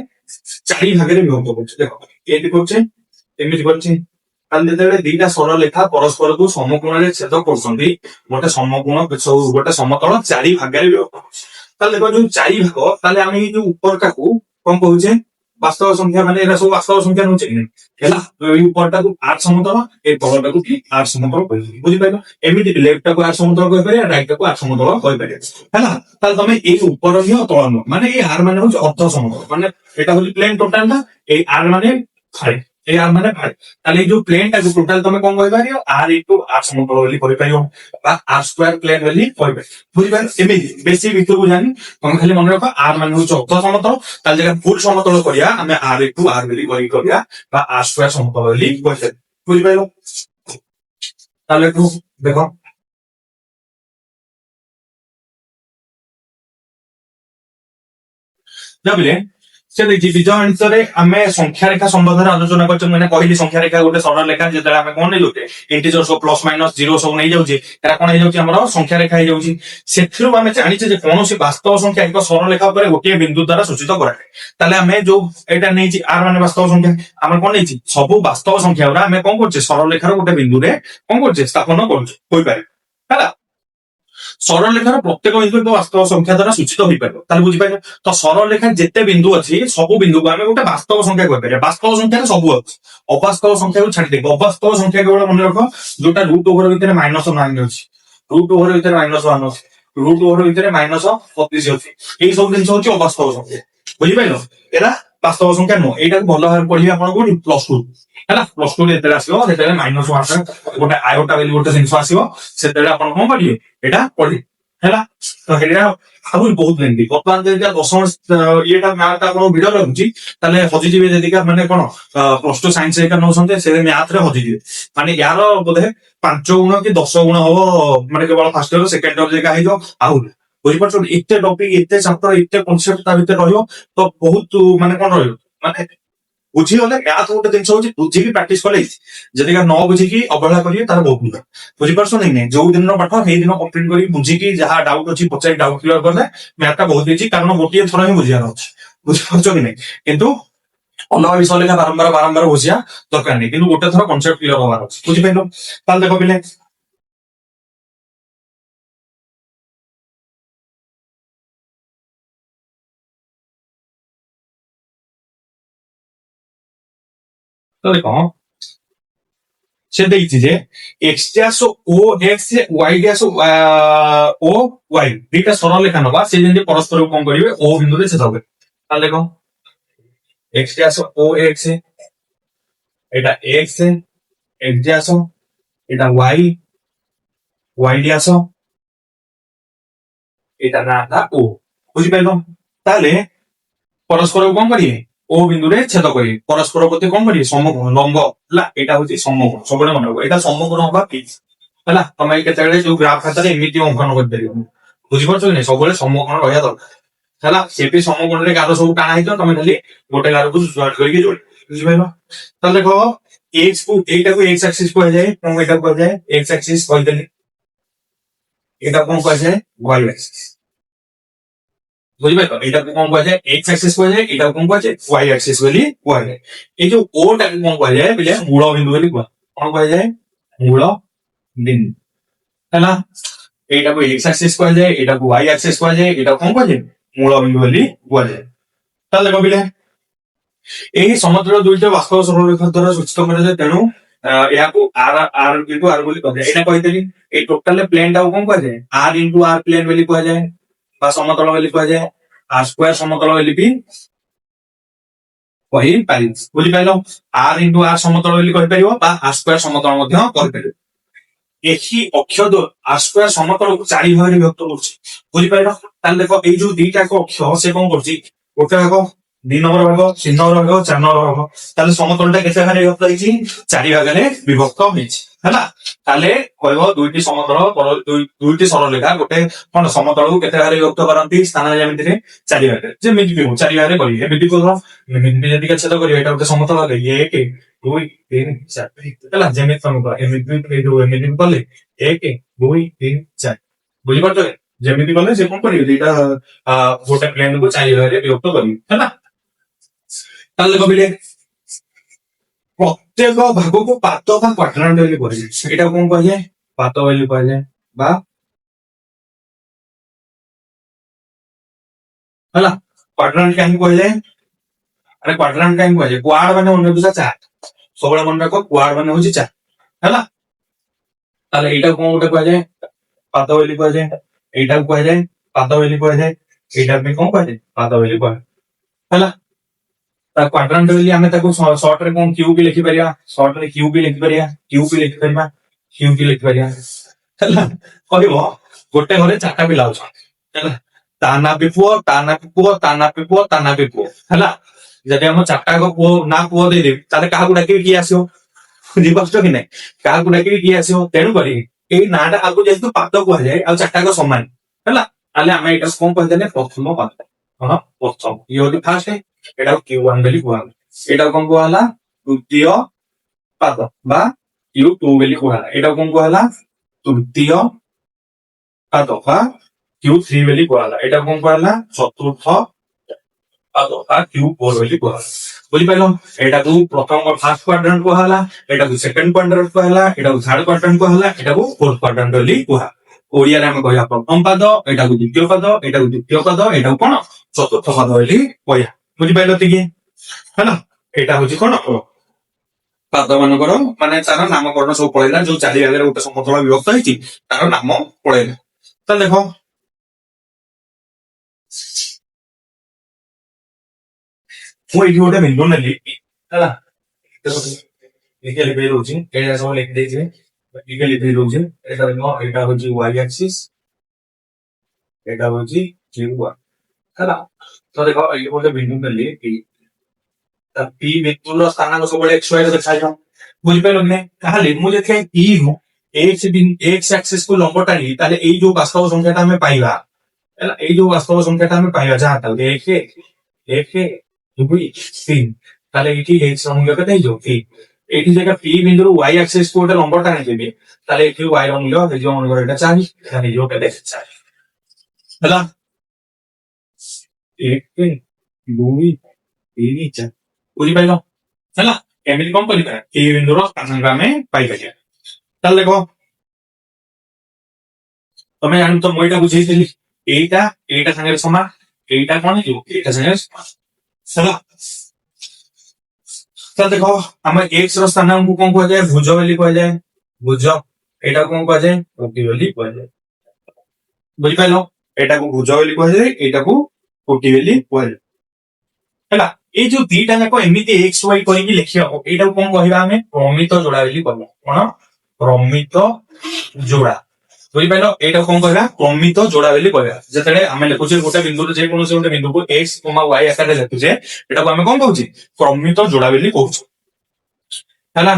4 ଭାଗରେ ବିଭକ୍ତ କରୁଛେ। ଦେଖ ଏମିତି କରୁଛେ, ଏମିତି କରୁଛେ। ତାହେଲେ ଯେତେବେଳେ ଦିଟା ସରଳରେଖା ପରସ୍ପରକୁ ସମକୋଣରେ ଛେଦ କରୁଛନ୍ତି, ଗୋଟେ ସମତଳ 4 ଭାଗରେ ବିଭକ୍ତ କରୁଛି। ତାହେଲେ ଦେଖ ଯୋଉ 4 ଭାଗ, ତାହେଲେ ଆମେ ଏଇ ଯୋଉ ଉପରଟାକୁ କଣ କହୁଛେ, ବାସ୍ତବ ସଂଖ୍ୟା, ମାନେ ଏରା ସବୁ ବାସ୍ତବ ସଂଖ୍ୟା ନଉଛେ କି ହେଲା। ଏଇ ଉପରଟାକୁ ଆର୍ ସମତଳ, ଏଇ ତଳଟାକୁ ଆର୍ ସମତଳ କହିପାରିବେ। ବୁଝିପାରିଲ, ଏମିତି ଲେଫ୍ଟ ଟାକୁ ଆର୍ ସମତଳ କହିପାରିବା, ରାଇଟ୍ ଟାକୁ ଆର୍ ସମତଳ କହିପାରିବା ହେଲା। ତାହେଲେ ତମେ ଏଇ ଉପର ନିଅ, ତଳ ନିଅ, ମାନେ ଏଇ ଆର୍ ମାନେ ହଉଛି ଅର୍ଦ୍ଧ ସମତଳ, ମାନେ এটা হচ্ছে প্লেন টোটালটা, এই আর মানে ফাড়ে, এই আর মানে ফাড়ে। তাহলে এই যে প্লেনটাକୁ টোটাল ତମେ କଣ କହିପାରିବ, r ইনটু r ସମତଳ ବୋଲି କହିପାରିବ, ବା r স্কয়ার প্লেন ବୋଲି କହିପାରିବ। ବୁଝିପାରିଲ, ଏମିତି ବେଶୀ ଭିତରକୁ ଯାନି, ତମେ ଖାଲି ମନେ ରଖ r ମାନେ ହଉଛି ଅର୍ଦ୍ଧ ସମତଳ, ତାହେଲେ ଯେଟା ଫୁଲ ସମତଳ କରିବା ଆମେ r ଇନଟୁ r ବୋଲି କରିକି କରିବା, ବା r ସ୍କয়ার ସମତଳ ବୋଲି କହିପାରିବ। ବୁଝିପାରିଲ, ତାହେଲେ ଏଠୁ ଦେଖ ଭାବିଲେ ସେ ଦେଇଛି ବୀଜଗଣିତରେ ଆମେ ସଂଖ୍ୟା ରେଖା ସମ୍ବନ୍ଧରେ ଆଲୋଚନା କରୁଛୁ। ମାନେ କହିଲି ସଂଖ୍ୟା ରେଖା ଗୋଟେ ସରଳ ରେଖା, ଯେତେବେଳେ ଆମେ କଣ ନେଇଯାଉଛେ ଇଣ୍ଟିଜର ସବୁ ପ୍ଲସ ମାଇନସ ଜିରୋ ସବୁ ନେଇଯାଉଛେ, ଏଟା କଣ ହେଇଯାଉଛି ଆମର ସଂଖ୍ୟା ରେଖା ହେଇଯାଉଛି। ସେଥିରୁ ଆମେ ଜାଣିଛେ ଯେ କୌଣସି ବାସ୍ତବ ସଂଖ୍ୟା ଏକ ସରଳ ରେଖା ଉପରେ ଗୋଟିଏ ବିନ୍ଦୁ ଦ୍ୱାରା ସୂଚିତ କରାଯାଏ। ତାହେଲେ ଆମେ ଯୋଉ ଏଇଟା ନେଇଛି ଆର ମାନେ ବାସ୍ତବ ସଂଖ୍ୟା, ଆମେ କଣ ନେଇଛି ସବୁ ବାସ୍ତବ ସଂଖ୍ୟା ଗୁଡା ଆମେ କଣ କରୁଛେ ସରଳ ରେଖାର ଗୋଟେ ବିନ୍ଦୁରେ କଣ କରୁଛେ ସ୍ଥାପନ କରୁଛେ, ହୋଇପାରିବ ହେଲା। ସରଳରେଖାର ପ୍ରତ୍ୟେକ ବିନ୍ଦୁ ଏକ ବାସ୍ତବ ସଂଖ୍ୟା ଦ୍ୱାରା ସୂଚିତ ହୋଇପାରିବ। ତାହେଲେ ବୁଝିପାରିଲ, ତ ସରଳରେଖା ଯେତେ ବିନ୍ଦୁ ଅଛି ସବୁ ବିନ୍ଦୁକୁ ଆମେ ଗୋଟେ ବାସ୍ତବ ସଂଖ୍ୟା କହିପାରିବା। ବାସ୍ତବ ସଂଖ୍ୟାରେ ସବୁ ଅଛି, ଅବାସ୍ତବ ସଂଖ୍ୟାକୁ ଛାଡିଦେବ। ଅବାସ୍ତବ ସଂଖ୍ୟା କେବଳ ମନେ ରଖ ଯୋଉଟା ରୁଟ୍ ଓଭର ଭିତରେ -9 ଅଛି, ରୁଟ୍ ଓଭର ଭିତରେ -1 ଅଛି, ରୁଟ୍ ଓଭର ଭିତରେ -32 ଅଛି। ଏଇ ସବୁ ଜିନିଷ ହଉଛି ଅବାସ୍ତବ ସଂଖ୍ୟା। ବୁଝିପାରିଲ, ଏରା ବାସ୍ତବ ସଂଖ୍ୟା ନୁହଁ। ଏଇଟାକୁ ଭଲ ଭାବରେ ପଢିବେ ଆପଣ କୋଉଠି, +2 ହେଲା। +2 ରେ ଯେତେବେଳେ ଆସିବ, ସେତେବେଳେ -1 ଗୋଟେ ଆୟୋଟା ବୋଲି ଗୋଟେ ଜିନିଷ ଆସିବ, ସେତେବେଳେ ଆପଣ କଣ କରିବେ ଏଇଟା ପଢିବେ ହେଲା। ତ ସେଇଟା ଆହୁରି ବହୁତ ଲେନ୍ଦି। ବର୍ତ୍ତମାନ ଯଦି ଦଶମ ଇଏଟା ମ୍ୟାଥ ଆପଣଙ୍କୁ ଭିଡିଓ ରହୁଛି, ତାହେଲେ ହଜିଯିବେ। ଯଦି ମାନେ କଣ +2 ସାଇନ୍ସ ଏକା ନଉଛନ୍ତି, ସେ ମ୍ୟାଥ ରେ ହଜିଯିବେ। ମାନେ ୟାର ବୋଧେ 5 ଗୁଣ କି 10 ଗୁଣ ହବ, ମାନେ କେବଳ ଫାର୍ଷ୍ଟ ଇୟର ସେକେଣ୍ଡ ଇୟର ଜାଗା ହେଇଯିବ। ଆହୁରି ବୁଝିପାରୁଛନ୍ତି, ଏତେ ଟପିକ, ଏତେ ଚାପ୍ଟର, ଏତେ କନସେପ୍ଟ ତା ଭିତରେ ରହିବ। ତ ବହୁତ ମାନେ କଣ ରହିବ, ମାନେ ବୁଝିଗଲେ ଏହା ତ ଗୋଟେ ଜିନିଷ ହଉଛି ବୁଝିକି ପ୍ରାକ୍ଟିସ କଲେ ଯଦି ନ ବୁଝିକି ଅବହେଳା କରିବେ ତାର ବହୁତ ଭଲ। ବୁଝିପାରୁଛନ୍ତି କି ନାଇଁ? ଯୋଉ ଦିନର ପାଠ ସେଇ ଦିନ କମ୍ପ୍ଲିଟ କରି ବୁଝିକି ଯାହା ଡାଉଟ୍ ଅଛି ପଚାରି ଡାଉଟ୍ କ୍ଲିୟର କଲେ ମ୍ୟାଥ ଟା ବହୁତ ଇଜି, କାରଣ ଗୋଟିଏ ଥର ହିଁ ବୁଝିବାର ଅଛି। ବୁଝିପାରୁଛ କି ନାଇଁ? କିନ୍ତୁ ଅଲଗା ବିଷୟ ଲେଖା ବାରମ୍ବାର ବାରମ୍ବାର ବୁଝିବା ଦରକାର ନାହିଁ, କିନ୍ତୁ ଗୋଟେ ଥର କନସେପ୍ଟ କ୍ଲିୟର ହବାର ଅଛି। ବୁଝିପାରିଲ? ତାହେଲେ ଦେଖ ପିଲେ, ତ ଦେଖ ସେ ଦେଇଛି ଯେ ଏକ୍ସ ଡ୍ୟାସ ଓ ଏକ୍ସ ୱାଇ ଡ୍ୟାସ ଓ ୱାଇ ଦିଟା ସରଳ ଲେଖା ନବା, ସେ ଯେମିତି ପରସ୍ପରକୁ କଣ କରିବେ ଓ ବିନ୍ଦୁରେ ଛେଦ କରିବେ। ତାହେଲେ ଦେଖ ଏକ୍ସ ଡ୍ୟାସ ଓ ଏକ୍ସ, এটা এক্স, এক্স ড্যাশ, এটা ওয়াই, ওয়াই ড্যাশ, এটা না ও। বুঝিপাইল? তাহলে পরস্পরକୁ କଣ କରିବେ ଓ ବିନ୍ଦୁରେ ଛେଦ କରିବେ, ପରସ୍ପର ପ୍ରତି କଣ କରିବେ ସମକୋଣ ଲମ୍ବ ହେଲା, ଏଇଟା ହଉଛି ସମକୋଣ। ସବୁବେଳେ ମନେ ରଖିବ ଏଇଟା ସମକୋଣ ହବା ଫିକ୍ସ ହେଲା। ତମେ କେତେବେଳେ ଯୋଉ ଗ୍ରାଫ ଖାତାରେ ଏମିତି ଅଙ୍କନ କରିପାରିବ, ବୁଝିପାରୁଛ କି ନାଇଁ? ସବୁବେଳେ ସମକୋଣ ରହିବା ଦରକାର ହେଲା। ସେ ବି ସମକୋଣରେ ଗାର ସବୁ ଟାଣା ହେଇଥିବ, ତମେ ଖାଲି ଗୋଟେ ଗାରକୁ ଜଏଣ୍ଟ କରିକି ଯୋଡ। ବୁଝିପାରିଲ? ତାହେଲେ ଦେଖ ଏକ୍ସ କୁ এইটাକୁ এক্স আক্সিস କୁହାଯାଏ, ମୁଁ ଏଇଟାକୁ କୁହାଯାଏ এক্স আক্সিস କହିଦେଲି। এটা କଣ କୁହାଯାଏ ওয়াই আক্সিস। বুঝিপারছো? এটাকে কম কুହାଯାଏ এক্স আক্সিস কুହାଯାଏ, এটাକୁ কଣ କୁହାଯାଏ ওয়াই আক্সিস ବୋଲି କୁହାଯାଏ। এই ଯୋଉ ଓ ଟାକୁ କଣ କୁହାଯାଏ ବୋଲେ ମୂଳ ବିନ୍ଦୁ ବୋଲି କୁହା, କଣ କୁହାଯାଏ ମୂଳ ବିନ୍ଦୁ ହେଲା। এইটাକୁ এক্স আক্সিস କୁହାଯାଏ, এটাକୁ ওয়াই আক্সিস କୁହାଯାଏ, এটাକୁ କଣ କୁହାଯାଏ মূଳ ବିନ୍ଦୁ ବୋଲି କୁହାଯାଏ। ତାହେଲେ ଦେଖ ପିଲେ, ଏହି ସମତଳ ଦୁଇଟି ବାସ୍ତବ ସରଳରେଖା ଦ୍ୱାରା ସୂଚିତ କରାଯାଏ, ତେଣୁ ଏହାକୁ ଆର ଆର ଇଣ୍ଟୁ ଆର ବୋଲି କୁହାଯାଏ। ଏଇଟା କହିଥିଲି, ଏଇ ଟୋଟାଲ ପ୍ଲେନ ଟାକୁ କଣ କୁହାଯାଏ ଆର ଇଣ୍ଟୁ ଆର ପ୍ଲେନ ବୋଲି କୁହାଯାଏ ବା ସମତଳ ବୋଲି କୁହାଯାଏ। ଆର ସ୍କୋୟାର ସମତଳ ବୋଲି ବି କହିପାରିବ। ବୁଝିପାରିଲ? ଆର ଇଣ୍ଟୁ ଆର ସମତଳ ବୋଲି କହିପାରିବ ବା ଆର ସ୍କୋୟାର ସମତଳ ମଧ୍ୟ କହିପାରିବ। ଏହି ଅକ୍ଷ ଆର ସ୍କୋୟାର ସମତଳକୁ 4 ଭାଗରେ ବିଭକ୍ତ କରୁଛି। ବୁଝିପାରିଲ? ତାହେଲେ ଦେଖ ଏଇ ଯୋଉ ଦିଟାକ ଅକ୍ଷ ସେ କଣ କରୁଛି, ଗୋଟେ ଭାଗ 2 ନମ୍ବର ଭାଗ, 3 ନମ୍ବର ଭାଗ, 4 ନମ୍ବର ଭାଗ। ତାହେଲେ ସମତଳଟା କେତେ ଭାଗରେ ବିଭକ୍ତ ହେଇଛି 4 ଭାଗରେ ବିଭକ୍ତ ହେଇଛି ହେଲା। ତାହେଲେ କହିବ ଦୁଇଟି ସମତଳ ଦୁଇଟି ସରଳରେଖା ଗୋଟେ କଣ ସମତଳକୁ କେତେ ଭାଗରେ ବିଭକ୍ତ କରନ୍ତି ସ୍ଥାନ ଜ୍ୟାମିତିରେ 4 ଭାଗରେ। ଯେମିତି ବି ହଉ 4 ଭାଗରେ କରିବେ, ଏମିତି କର ଏମିତି ଯଦି ଛେଦ କରିବେ ଏଇଟା ଗୋଟେ ସମତଳ ହେଲେ 1 2 3 4 ହେଲା। ଯେମିତି ତମେ କର ଏମିତି ଏମିତି କଲେ 1 2 3 4। ବୁଝିପାରୁଛ? ଯେମିତି କଲେ ସେ କଣ କରିବେ ଦିଟା ଗୋଟେ ପ୍ଲେନକୁ 4 ଭାଗରେ ବିଭକ୍ତ କରିବେ ହେଲା। ତାହେଲେ କହିଲେ ପ୍ରତ୍ୟେକ ଭାଗକୁ ପାଦ ବା କ୍ୱାଡ୍ରାଣ୍ଟ ବୋଲି କୁହାଯାଏ। ସେଇଟା କଣ କୁହାଯାଏ ପାଦ ବୋଲି କୁହାଯାଏ ବା ହେଲା। କ୍ୱାଡ୍ରାଣ୍ଟ କାହିଁକି କୁହାଯାଏ? ଆରେ କ୍ୱାଡ୍ରାଣ୍ଟ କାହିଁକି କୁହାଯାଏ? କ୍ୱାଡ ମାନେ ମନେ ରଖିଛ 4, ସବୁବେଳେ ମନେ ରଖ କ୍ୱାଡ ମାନେ ହଉଛି 4 ହେଲା। ତାହେଲେ ଏଇଟାକୁ କଣ ଗୋଟେ କୁହାଯାଏ ପାଦ ବୋଲି କୁହାଯାଏ, ଏଇଟାକୁ କୁହାଯାଏ ପାଦ ବୋଲି କୁହାଯାଏ, ଏଇଟା ବି କଣ କୁହାଯାଏ ପାଦ ବୋଲି କୁହାଯାଏ ହେଲା। କ୍ୱାଡ୍ରାଣ୍ଟ ବୋଲି ଆମେ ତାକୁ ସର୍ଟ ରେ କଣ କ୍ୟୁ ବି ଲେଖିପାରିବା, ସର୍ଟ ରେ କ୍ୟୁ ବି ଲେଖିପାରିବା, କ୍ୟୁ ବି ଲେଖିପାରିବା, କ୍ୟୁ ବି ଲେଖିପାରିବା ହେଲା। କହିବ ଗୋଟେ ଘରେ 4ଟା ପିଲା ଅଛନ୍ତି ହେଲା, ତା ନା ବି ପୁଅ, ତା ନା ବି ପୁଅ, ତା ନା ବି ପୁଅ, ତା ନା ବି ପୁଅ ହେଲା। ଯଦି ଆମ 4ଟାକ ପୁଅ ନା ପୁଅ ଦେଇଦେବି ତାହେଲେ କାହାକୁ ଡାକିବି କିଏ ଆସିବ? ବୁଝିପାରୁଛ କି ନାଇଁ? କାହାକୁ ଡାକିବି କିଏ ଆସିବ? ତେଣୁ କରି ଏଇ ନାଁଟା ଆଗକୁ ଯେହେତୁ ପାଦ କୁହାଯାଏ ଆଉ 4ଟାକ ସମାନ ହେଲା, ତାହେଲେ ଆମେ ଏଇଟା କଣ କହିଦେଲେ ପ୍ରଥମ ପାଦ। ହଁ ପ୍ରଥମ ଇଏ ହଉଛି ଫାଷ୍ଟ, ଏଟାକୁ Q1 ବୋଲି କୁହାଗଲା। ଏଟାକୁ କଣ କୁହାଗଲା ତୃତୀୟ ପାଦ ବା Q2 ବୋଲି କୁହାଗଲା। ଏଟାକୁ କଣ କୁହାଗଲା ତୃତୀୟ ପାଦ ବା Q3 ବୋଲି କୁହାଗଲା। ଏଟାକୁ କଣ କୁହାଗଲା ଚତୁର୍ଥ ପାଦ ବା Q4 ବୋଲି କୁହାଗଲା। ବୁଝିପାରିଲ? ଏଟାକୁ ପ୍ରଥମ ଫାର୍ଷ୍ଟ କ୍ୱାଡ୍ରାଣ୍ଟ କୁହାଗଲା, ଏଟାକୁ ସେକେଣ୍ଡ କ୍ୱାଡ୍ରାଣ୍ଟ କୁହାଗଲା, ଏଟାକୁ ଥାର୍ଡ କ୍ୱାଡ୍ରାଣ୍ଟ କୁହାଗଲା, ଏଟାକୁ ଫୋର୍ଥ କ୍ୱାଡ୍ରାଣ୍ଟ ବୋଲି କୁହା। ଓଡିଆରେ ଆମେ କହିବା ପ୍ରଥମ ପାଦ, ଏଟାକୁ ଦ୍ୱିତୀୟ ପାଦ, ଏଟାକୁ ଦ୍ୱିତୀୟ ପାଦ, ଏଟାକୁ କଣ ଚତୁର୍ଥ ପାଦ ବୋଲି କହିବା। ବୁଝିପାରିଲ ଟିକେ ହେଲା। ଏଇଟା ହଉଛି କଣ ପାଦ ମାନଙ୍କର ମାନେ ତାର ନାମକରଣ ସବୁ ପଳେଇଲା, ଯୋଉ 4 ଭାଗରେ ଗୋଟେ ସମତଳ ବିଭକ୍ତ ହେଇଛି ତାର ନାମ ପଳେଇଲା। ତାହେଲେ ଦେଖ ମୁଁ ଏଇଠି ଗୋଟେ ବିନ୍ଦୁ ନେଲି ହେଲା, ଟିକେ ଲିଭେଇ ଦଉଛି, ଏଇଟା ସବୁ ଲେଖିଦେଇଥିବେ, ଟିକେ ଲିଭେଇ ଦଉଛି। ଏଇଟା ଏଇଟା ହଉଛି ୱାଇ ଆକ୍ସିସ୍, ଏଇଟା ହଉଛି Q1 ହେଲା। ତ ଦେଖ ଏଇ ଗୋଟେ ବିନ୍ଦୁ ନେଲି ପି ବିନ୍ଦୁର ସ୍ଥାନାଙ୍କ ସବୁବେଳେ x y ରେ ଦେଖାଯିବ। ବୁଝିପାରିଲ କି ନାଇଁ? ତାହେଲେ ମୁଁ ଯଦି ପି ରୁ ଏକ୍ସ ଆକ୍ସିସ୍ କୁ ଲମ୍ବ ଟାଣିବି ତାହେଲେ ଏଇ ଯୋଉ ବାସ୍ତବ ସଂଖ୍ୟାଟା ଆମେ ପାଇବା ହେଲା, ଏଇ ଯୋଉ ବାସ୍ତବ ସଂଖ୍ୟାଟା ଆମେ ପାଇବା ଯାହା 1 1 2 3 তাহলে এটি x ର ମୂଲ୍ୟ କେତେ ହେଇଯିବ p। ଏଇଠି ଯେଟା p ବିନ୍ଦୁରୁ y ଆକ୍ସିସ୍ କୁ ଗୋଟେ ଲମ୍ବ ଟାଣିଦେବି ତାହେଲେ ଏଠି y ର ମୂଲ୍ୟ ହେଇଯିବ ମନେକର ଏଇଟା 4 ଏଟା ହେଇଯିବ କେତେ 4 ହେଲା। 1 2 3 4 ବୁଝିପାରିଲ ହେଲା। ଏମିତି କଣ କରିବା p ବିନ୍ଦୁର ସ୍ଥାନାଙ୍କ ଆମେ ପାଇପାରିବା। ତାହେଲେ ଦେଖ ତମେ ଜାଣିଛ ମୁଁ ଏଇଟା ବୁଝେଇଥିଲି ଏଇଟା ଏଇଟା ସାଙ୍ଗରେ ସମାନ ଏଇଟା କଣ ହେଇଯିବ ଏଇଟା ସାଙ୍ଗରେ ସମାନ ହେଲା। ତ ଦେଖ ଆମ x ର ସ୍ଥାନାଙ୍କୁ କଣ କୁହାଯାଏ ଭୁଜ ବୋଲି କୁହାଯାଏ। ଭୁଜ ଏଇଟା କଣ କୁହାଯାଏ କୋଟି ବୋଲି କୁହାଯାଏ। ବୁଝିପାରିଲ ଏଇଟାକୁ ଭୁଜ ବୋଲି କୁହାଯାଏ ଏଇଟାକୁ କୋଟି ବୋଲି କୁହାଯାଏ ହେଲା। ଏଇ ଯୋଉ ଦିଟା ଯାକ ଏମିତି x y କରିକି ଲେଖିବା ଏଇଟାକୁ କଣ କହିବା ଆମେ ପ୍ରମିତ ଯୋଡା ବୋଲି କହିବା। କଣ ପ୍ରମିତ ଯୋଡା ବୁଝିପାରିଲ ଏଇଟାକୁ କଣ କହିବା ପ୍ରମିତ ଯୋଡା ବୋଲି କହିବା। ଯେତେବେଳେ ଆମେ ଲେଖୁଛେ ଗୋଟେ ବିନ୍ଦୁରୁ ଯେକୌଣସି ଗୋଟେ ବିନ୍ଦୁକୁ x, y ଆକାରରେ ଲେଖୁଛେ ଏଟାକୁ ଆମେ କଣ କହୁଛେ ପ୍ରମିତ ଯୋଡା ବୋଲି କହୁଛୁ ହେଲା।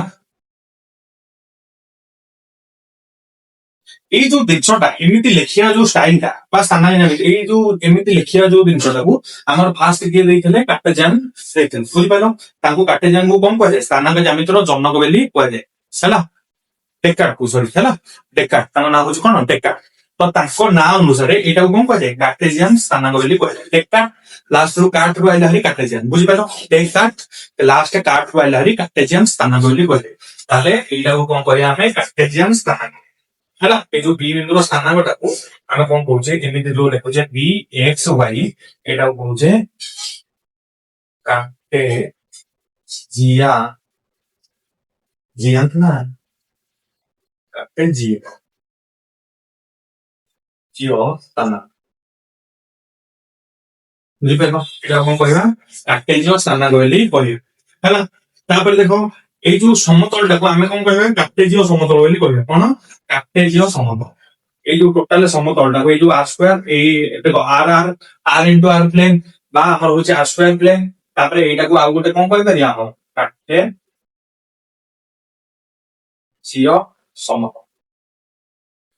ଏଇ ଯୋଉ ଜିନିଷଟା ଏମିତି ଲେଖିବା ଯୋଉ ଷ୍ଟାଇଲଟା ବା ଏଇ ଯୋଉ ଏମିତି ଲେଖିବା ଯୋଉ ଜିନିଷଟାକୁ ଆମର ଫାଷ୍ଟ କିଏ ଦେଇଥିଲେ କାର୍ଟେଜିଆନ ଦେଇଥିଲେ। ବୁଝିପାରିଲ ତାଙ୍କୁ କାର୍ଟେଜିଆନକୁ କଣ କୁହାଯାଏ ସ୍ଥାନାଙ୍କ ଜ୍ୟାମିତିର ଜନକ ବୋଲି କୁହାଯାଏ ହେଲା। ଡେକାର୍ଡକୁ ସରି ହେଲା ଡେକାର୍ଡ ତାଙ୍କ ନାଁ ହଉଛି କଣ ଡେକାର୍ଡ। ତ ତାଙ୍କ ନାଁ ଅନୁସାରେ ଏଇଟାକୁ କଣ କୁହାଯାଏ କାର୍ଟେଜିଆନ ସ୍ଥାନାଙ୍କ ବୋଲି କୁହାଯାଏ। ଡେକାର୍ଡ ଲାଷ୍ଟ ରୁ କାର୍ଟ ରୁ ଆଇଲା ହାରି କାର୍ଟେଜିଆନ ବୁଝିପାରିଲ ଡେକାର୍ଡ ଲାଷ୍ଟ କାର୍ଟ ରୁ ଆଇଲା ହାରି କାର୍ଟେଜିଆନ ସ୍ଥାନାଙ୍କ ବୋଲି କୁହାଯାଏ। ତାହେଲେ ଏଇଟାକୁ କଣ କହିବା ଆମେ କାର୍ଟେଜିଆନ ସ୍ଥାନାଙ୍କ ହେଲା। ଏ ଯୋଉ ବି ବିନ୍ଦୁର ସ୍ଥାନାଙ୍କଟାକୁ ଆମେ କଣ କହୁଛେ ଏମିତି ଯୋଉ ଲେଖୁଛେ ବି ଏକ୍ସ ୱାଇ ଏଇଟାକୁ କହୁଛେ କାର୍ଟେଜିଆନ ନା କାର୍ଟେଜିଅ ସ୍ଥାନ ବୁଝିପାରିଲ ଏଇଟା କଣ କହିବା କାର୍ଟେଜିଅ ସ୍ଥାନାଙ୍କ ବୋଲି କହିବା ହେଲା। ତାପରେ ଦେଖ ଏଇ ଯୋଉ ସମତଳଟାକୁ ଆମେ କଣ କହିବା କାର୍ଟେଜିଅ ସମତଳ ବୋଲି କହିବା। କଣ କାର୍ଟେଜିଅ ସମତଳ ଏଇ ଯୋଉ ଟୋଟାଲ ସମତଳଟାକୁ ଏଇ ଯୋଉ ଆର୍ ସ୍କୋୟାର ଏଇ ଦେଖ ଆର୍ ଆର୍ ଆର୍ ଇଣ୍ଟୁ ଆର୍ ପ୍ଲେନ ବା ଆମର ହଉଛି ଆର୍ ସ୍କୋୟାର ପ୍ଲେନ। ତାପରେ ଏଇଟାକୁ ଆଉ ଗୋଟେ କଣ କହିପାରିବା ଆମର କାର୍ଟେଜିଅ ସମତଳ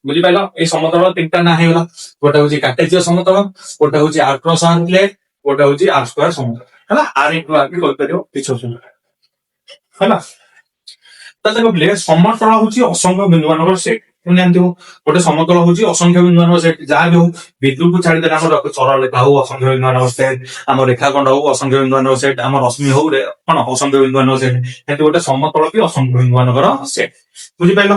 ବୁଝିପାରିଲ ଏଇ ସମତଳ ତିନିଟା ନାଁ ହେଇଗଲା। ଗୋଟେ ହଉଛି କାର୍ଟେଜିଅ ସମତଳ ଗୋଟେ ହଉଛି ଆର୍ କ୍ରସ୍ ଆର୍ ପ୍ଲେନ ଗୋଟେ ହଉଛି ଆର୍ ସ୍କୋୟାର ସମତଳ ହେଲା। ଆର୍ ଇଣ୍ଟୁ ଆର୍ ବି କହିପାରିବ କିଛି ଅସୁବିଧା ନାହିଁ ହେଲା। ତ ଦେଖ ପିଲେ ସମତଳ ହଉଛି ଅସଂଖ୍ୟ ବିନ୍ଦୁ ମାନଙ୍କର ସେଟ୍ তুমি ଜାଣିଥିବ ଗୋଟେ ସମତଳ ହଉଛି ଅସଂଖ୍ୟ ବିନ୍ଦୁ ମାନଙ୍କର ସେଟ୍ ଯାହା ବି ହଉ ବିନ୍ଦୁକୁ ଛାଡ଼ିଦେଲେ ଆମର ସରଳ ରେଖା ହଉ ଅସଂଖ୍ୟ ବିନ୍ଦୁ ମାନଙ୍କର ସେଟ୍ ଆମ ରେଖାଖଣ୍ଡ ହଉ ଅସଂଖ୍ୟ ବିନ୍ଦୁ ମାନଙ୍କର ସେଟ୍ ଆମ ରଶ୍ମି ହଉ କଣ ଅସଂଖ୍ୟ ବିନ୍ଦୁ ମାନଙ୍କର ସେଟ୍ କିନ୍ତୁ ଗୋଟେ ସମତଳ ବି ଅସଂଖ୍ୟ ବିନ୍ଦୁ ମାନଙ୍କର ସେଟ୍ ବୁଝିପାରିଲ।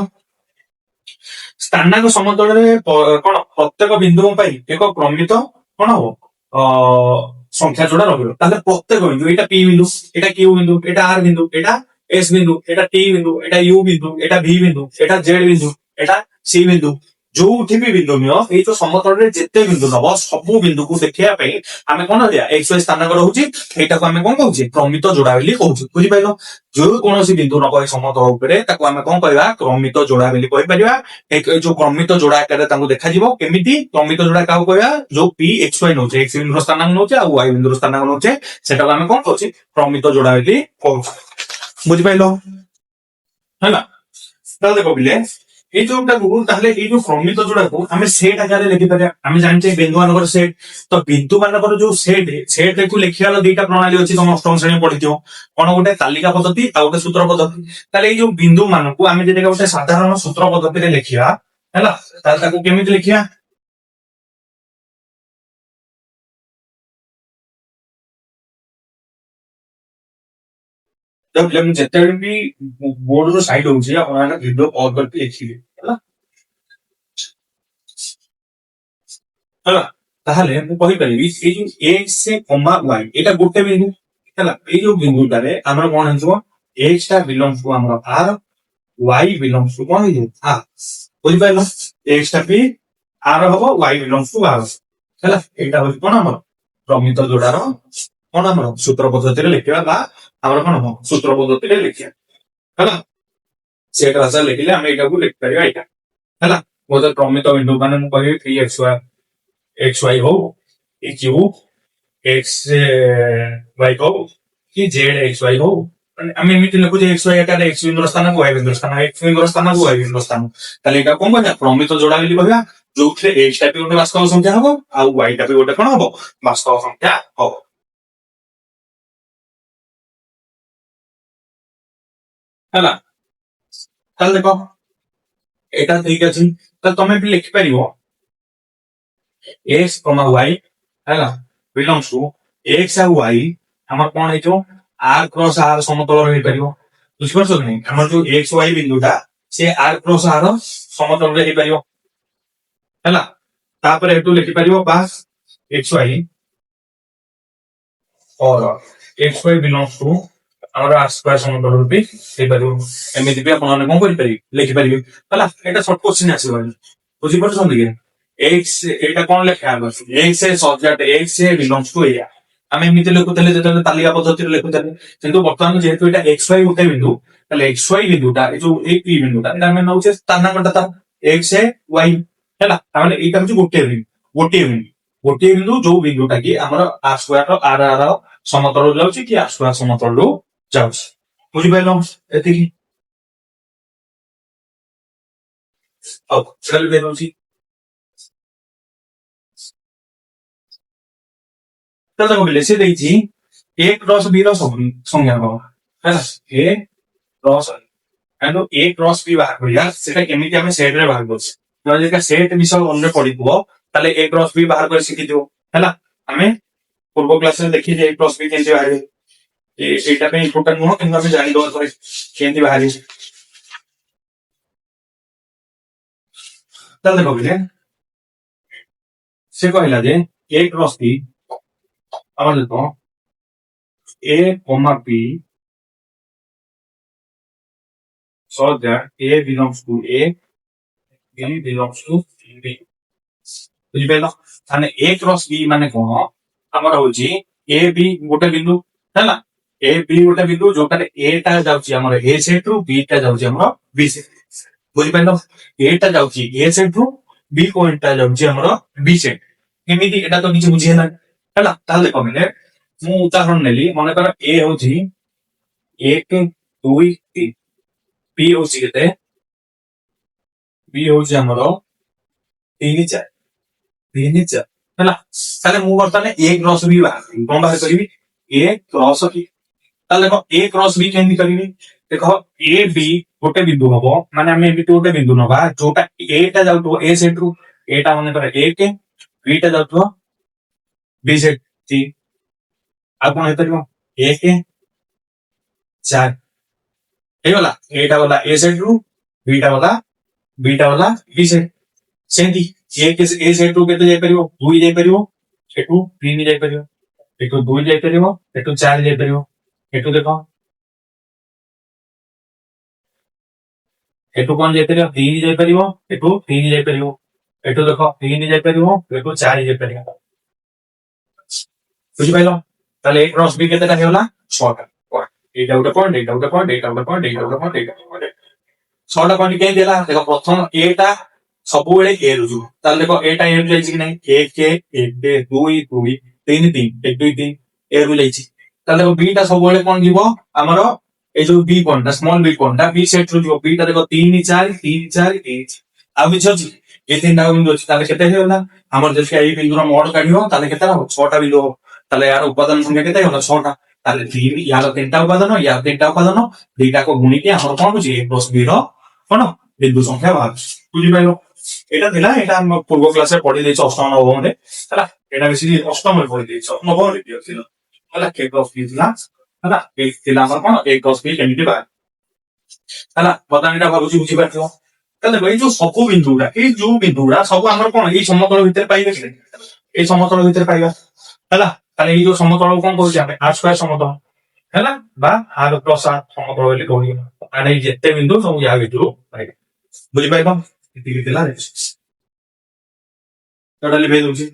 ସ୍ଥାନାଙ୍କ ସମତଳରେ କଣ ପ୍ରତ୍ୟେକ ବିନ୍ଦୁଙ୍କ ପାଇଁ ଏକ କ୍ରମିତ କଣ ହବ ସଂଖ୍ୟା ଯୋଡା ରହିବ। ତାହେଲେ ପ୍ରତ୍ୟେକ ବିନ୍ଦୁ ଏଇଟା ପି ବିନ୍ଦୁ ଏଇଟା କ୍ୟୁ ବିନ୍ଦୁ ଏଇଟା ଆର୍ ବିନ୍ଦୁ ଏଇଟା एस बिंदु एटा टी बिंदु एटा यू बिंदु एटा भि बिंदु एटा जेड बिंदु एटा सी बिंदु जोउठी भी बिंदु नियो एई जो समतल रे जेते बिंदु नबो सबु बिंदु को देखिया पई हमें कोन दिया एक्स वाई स्थानांक रहउची एटा को हमें कोन कहउची क्रमित जोड़ा बोली कहउची बुझि पाइलो। जो कोनोसी बिंदु नबो ए समतल उपरे ताको हमें कोन कहबा क्रमित जोड़ा बोली कहि परिबा। एक जो क्रमित जोड़ा आकार ताको देखा जिवो केमिति क्रमित जोड़ा काउ कहबा जो पी एक्स वाई नउचे एक्स बिंदु रो स्थानांक नउचे आ वाई बिंदु रो स्थानांक नउचे सेटा को हमें कोन कहउची क्रमित जोड़ा बोली कहउची ବୁଝିପାରିଲ ହେଲା। ତାହେଲେ ଦେଖ ପିଲେ ଏଇ ଯୋଉଟାକୁ ତାହେଲେ ଏଇ ଯୋଉ କ୍ରମିତ ଯୋଉଟାକୁ ଆମେ ସେଟ୍ ଆକାରରେ ଲେଖିପାରିବା। ଆମେ ଜାଣିଛେ ବିନ୍ଦୁ ମାନଙ୍କର ସେଟ୍ ତ ବିନ୍ଦୁ ମାନଙ୍କର ଯୋଉ ସେଟ୍ କୁ ଲେଖିବାର ଦିଟା ପ୍ରଣାଳୀ ଅଛି ତମ ଅଷ୍ଟମ ଶ୍ରେଣୀ ପଢିଥିବ କଣ ଗୋଟେ ତାଲିକା ପଦ୍ଧତି ଆଉ ଗୋଟେ ସୂତ୍ର ପଦ୍ଧତି। ତାହେଲେ ଏଇ ଯୋଉ ବିନ୍ଦୁ ମାନଙ୍କୁ ଆମେ ଯଦି ଗୋଟେ ସାଧାରଣ ସୂତ୍ର ପଦ୍ଧତିରେ ଲେଖିବା ହେଲା ତାହେଲେ ତାକୁ କେମିତି ଲେଖିବା ମୁଁ ଯେତେବେଳେ ବି ବୋର୍ଡ ର ସାଇଡ୍ ହଉଛି ଆପଣ ଭିଡିଓ ପଜ୍ କରିକି ଲେଖିବେ ହେଲା ହେଲା। ତାହେଲେ ମୁଁ କହିପାରିବି ଏଇ ଯୋଉ ଏକ୍ସ କମା ୱାଇ ଏଇଟା ଗୋଟେ ବିନ୍ଦୁ ହେଲା। ଏଇ ଯୋଉ ବିନ୍ଦୁଟାରେ ଆମର କଣ ହେଇଯିବ ଏକ୍ସ ଟା ବିଲଙ୍ଗସ୍ ଟୁ ଆମର ଆର୍ ୱାଇ ବିଲଙ୍ଗସ୍ ଟୁ କଣ ହେଇଯିବ ଆର୍ ବୁଝିପାରିଲ। ଏକ୍ସ ଟା ବି ଆର୍ ହବ ୱାଇ ବିଲଙ୍ଗସ୍ ଟୁ ଆର୍ ହେଲା। ଏଇଟା ହଉଛି କଣ ଆମର ପ୍ରମିତ ଯୋଡାର କଣ ଆମର ସୂତ୍ର ପଦ୍ଧତିରେ ଲେଖିବା ବା ଆମର କଣ ସୂତ୍ର ପଦ୍ଧତିରେ ଲେଖିବା ହେଲା। ସେଟ୍ ଭାଷା ଲେଖିଲେ ଆମେ ଏଇଟାକୁ ଲେଖିପାରିବା ଏଇଟା ହେଲା। ବୋଧେ ପ୍ରମିତ ବିନ୍ଦୁ ମାନେ ମୁଁ କହିବି थ्री एक्स वाई हो कि क्यू एक्स वाई हो कि जेड एक्स वाई हो ଆମେ ଏମିତି ଲେଖୁଛେ ଏକ୍ସ ୱାଇ ଆକାରରେ ଏକ୍ସ ବିନ୍ଦୁର ସ୍ଥାନକୁ ୱାଇ ବିନ୍ଦୁର ସ୍ଥାନ ଏକ୍ସ ବିନ୍ଦୁର ସ୍ଥାନକୁ ୱାଇ ବିନ୍ଦୁର ସ୍ଥାନ। ତାହେଲେ ଏଇଟା କଣ କହିବା ପ୍ରମିତ ଯୋଡା ବୋଲି କହିବା ଯୋଉଥିରେ ଏକ୍ସ ଟା ବି ଗୋଟେ ବାସ୍ତବ ସଂଖ୍ୟା ହବ ଆଉ ୱାଇ ଟା ବି ଗୋଟେ କଣ ହବ ବାସ୍ତବ ସଂଖ୍ୟା ହବ। ହେଲା ତାହେଲେ ଦେଖ ଏଇଟା ଠିକ ଅଛି ତାହେଲେ ତମେ ବି ଲେଖିପାରିବ x, y ହେଲା ବିଲଙ୍ଗସ ଟୁ x ଆଉ y ଆମର କଣ ହେଇଯିବ r କ୍ରସ r ସମତଳର ହେଇପାରିବ ବୁଝିପାରୁଛ କି ନାହିଁ ଆମର ଯୋଉ x y ବିନ୍ଦୁଟା ସେ r କ୍ରସ r ସମତଳରେ ହେଇପାରିବ ହେଲା ତାପରେ ଏଠୁ ଲେଖିପାରିବ ବାସ୍ x y और एक्स वाई बिलोंग्स टू ଆମର r ସ୍କ୍ୱାର ସମତଳ ରୂପୀ ହେଇପାରିବ ଏମିତି ବି ଆପଣମାନେ କଣ କରିପାରିବେ ଲେଖିପାରିବେ ହେଲା ଏଇଟା ସର୍ଟ କ୍ୱେଶ୍ଚିନ୍ ଆସିବ ବୁଝିପାରୁଛନ୍ତି କି x ଏଇଟା କଣ ଲେଖା ହବ x ସବଜେକ୍ଟ x ବିଲୋଂସ୍ ଟୁ ଏଇଆ ଆମେ ଏମିତି ଲେଖୁଥିଲେ ଯେତେବେଳେ ତାଲିକା ପଦ୍ଧତିରେ ଲେଖୁଥିଲେ କିନ୍ତୁ ବର୍ତ୍ତମାନ ଯେହେତୁ ଏଇଟା x y ଗୋଟେ ବିନ୍ଦୁ ତାହେଲେ x y ବିନ୍ଦୁଟା ଏ ଯୋଉ ଏଇ p ବିନ୍ଦୁଟା ଏଇଟା ଆମେ ନଉଛେ ତାର ନାମଟା ତାର x y ହେଲା ତାମାନେ ଏଇଟା ହଉଛି ଗୋଟିଏ ବିନ୍ଦୁ ଯୋଉ ବିନ୍ଦୁଟା କି ଆମର r ସ୍କ୍ୱାର r ସମତଳ ଯାଉଛି କି r ସ୍କ୍ୱାର ସମତଳରୁ ଯାଉଛି ବୁଝିପାରିଲ ଏତିକି ହଉ ସେଟା ବି ଦଉଛି ତାହେଲେ କହିଲେ ସେ ଦେଇଛି a କ୍ରସ b ର ସଂଜ୍ଞା କଣ ହେଲା a କ୍ରସ କିନ୍ତୁ a କ୍ରସ b ବାହାର କରିବା ସେଟା କେମିତି ଆମେ ସେଟ ରେ ବାହାର କରୁଛେ ଯଦି ସେଟ ବିଷୟ ମନରେ ପଡିଥିବ ତାହେଲେ a କ୍ରସ b ବାହାର କରି ଶିଖିଥିବ ହେଲା ଆମେ ପୂର୍ବ କ୍ଲାସରେ ଦେଖିଛେ a କ୍ରସ b କେମିତି ବାହାରିବ এইটা ପାଇଁ ଇମ୍ପୋର୍ଟାଣ୍ଟ ନୁହଁ କିନ୍ତୁ ଆମେ ଜାଣିଦବା ପରେ କେମିତି ବାହାରିବ ତାହେଲେ କହିଲେ ସେ କହିଲା ଯେ a କ୍ରସ b ଆମର ଦେଖ a comma b so that a belongs to a b belongs to b ବୁଝିପାରିଲ ତାହେଲେ a କ୍ରସ b ମାନେ କଣ ଆମର ହଉଛି a b ଗୋଟେ ବିନ୍ଦୁ ହେଲା a b ଗୋଟେ ବିନ୍ଦୁ ଯୋଉଟାରେ a ଟା ଯାଉଛି ଆମର a ସେଟ ରୁ b ଟା ଯାଉଛି ଆମର b ସେଟ ବୁଝିପାରିଲ a ଟା ଯାଉଛି a ସେଟ ରୁ b ପଏଣ୍ଟ ଟା ଯାଉଛି ଆମର b ସେଟ ଏମିତି ଏଟା ତ କିଛି ବୁଝି ହେଲା ହେଲା ତାହେଲେ କହିଲେ ମୁଁ ଉଦାହରଣ ନେଲି ମନେକର a ହଉଛି 1 2 3 b ହଉଛି କେତେ b ହଉଛି ଆମର 3 4 3 4 ହେଲା ତାହେଲେ ମୁଁ ବର୍ତ୍ତମାନ a କ୍ରସ b ବାହାର କଣ ବାହାର କରିବି a କ୍ରସ b ତାହେଲେ ଦେଖ a କ୍ରସ b କେମିତି କରିବି ଦେଖ a b ଗୋଟେ ବିନ୍ଦୁ ହବ ମାନେ ଆମେ ଏମିତି ଗୋଟେ ବିନ୍ଦୁ ନବା ଯୋଉଟା a ଟା ଯାଉଥିବ a ସେଟ ରୁ a ଟା ମନେକର 1 b ଟା ଯାଉଥିବ b ସେଟ 3 ଆଉ କଣ ହେଇପାରିବ 1 4 ହେଇଗଲା ଏଟା ଗଲା a ସେଟ ରୁ b ଟା ଗଲା b ସେଟ ସେମିତି a ସେଟ ରୁ କେତେ ଯାଇପାରିବ 2 ଯାଇପାରିବ ଏଠୁ 3 ଯାଇପାରିବ ଏଠୁ 2 ଯାଇପାରିବ ଏଠୁ 4 ଯାଇପାରିବ ଏଠୁ ଦେଖ ଏଠୁ କଣ ଯାଇପାରିବ 3 ଯାଇପାରିବ ଏଠୁ 3 ଯାଇପାରିବ ଏଠୁ ଦେଖ 3 ଯାଇପାରିବ ଏଠୁ 4 ଯାଇପାରିବ ବୁଝିପାରିଲ ତାହେଲେ a କ୍ରସ b କେତେଟା ହେଇଗଲା 6ଟା ଏଇଟା ଗୋଟେ ପଏଣ୍ଟ ଏଇଟା ଗୋଟେ ପଏଣ୍ଟ ଏଇଟା ଗୋଟେ ପଏଣ୍ଟ ଏଇଟା ଗୋଟେ ପଏଣ୍ଟ ଏଇଟା ଗୋଟେ ପଏଣ୍ଟ 6ଟା ପଏଣ୍ଟ କେମିତି ହେଲା ଦେଖ ପ୍ରଥମ a ଟା ସବୁବେଳେ a ରୁ ଯିବ ତାହେଲେ ଦେଖ ଏଟା a ରୁ ଯାଇଛି କି ନାହିଁ 1 2 2 3 3 1 2 3 a ରୁ ଯାଇଛି ତାହେଲେ ଦେଖ b ଟା ସବୁବେଳେ କଣ ଯିବ ଆମର এই ଯୋଉ b ପଏଣ୍ଟଟା ସ୍ମଲ b ପଏଣ୍ଟଟା b ସେଟ ରୁ ଯିବ b ଟା ଦେଖ 3 4 3 4 1 ଆଉ କିଛି ଅଛି ଏ ତିନିଟା ବିନ୍ଦୁ ଅଛି ତାହେଲେ କେତେ ହେଇଗଲା ଆମର ଯଦି ଏଇ ବିନ୍ଦୁର ମୋଡ କାଢିବ ତାହେଲେ କେତେ ହବ 6ଟା ବିନ୍ଦୁ ହବ ତାହେଲେ ୟାର ଉପାଦାନ ସଂଖ୍ୟା କେତେ ହେଇଗଲା 6ଟା ତାହେଲେ 3 ୟାର 3ଟା ଉପାଦାନ ୟାର 3ଟା ଉପାଦାନ ଦିଟାକୁ ଗୁଣିକି ଆମର କଣ ହଉଛି a ପ୍ଲସ b ର କଣ ବିନ୍ଦୁ ସଂଖ୍ୟା ବାହାରୁଛି ବୁଝିପାରିଲ ଏଇଟା ଥିଲା ଏଇଟା ଆମ ପୂର୍ବ କ୍ଲାସରେ ପଢି ଦେଇଛି ଅଷ୍ଟମ ନବମରେ ହେଲା ଏଇଟା ବେଶୀ ଅଷ୍ଟମରେ ପଢି ଦେଇଛ ନବମରେ ଥିଲା ହେଲା k ପ୍ଲସ b ଥିଲା ହେଲା ଥିଲା ଆମର କଣ a ପ୍ଲସ b କେମିତି ବାହାରେ ହେଲା ବର୍ତ୍ତମାନ ଏଇଟା ଭାବୁଛି ବୁଝିପାରିଥିବ ତାହେଲେ ଏଇ ଯୋଉ ସବୁ ବିନ୍ଦୁଗୁଡା ସବୁ ଆମର କଣ ଏଇ ସମତଳ ଭିତରେ ପାଇବା କି ଏଇ ସମତଳ ଭିତରେ ପାଇବା ହେଲା ତାହେଲେ ଏଇ ଯୋଉ ସମତଳକୁ କଣ କହୁଛେ ଆମେ r ସ୍କ୍ୱାର ସମତଳ ହେଲା ବା r ପ୍ଲସ r ସମତଳ ବୋଲି କହୁଛେ ମାନେ ଏଇ ଯେତେ ବିନ୍ଦୁ ସବୁ ୟା ଭିତରୁ ପାଇବା ବୁଝିପାରିଲ ଏତିକି ଥିଲା ଏଇଟା ଲିଭେଇ ଦଉଛି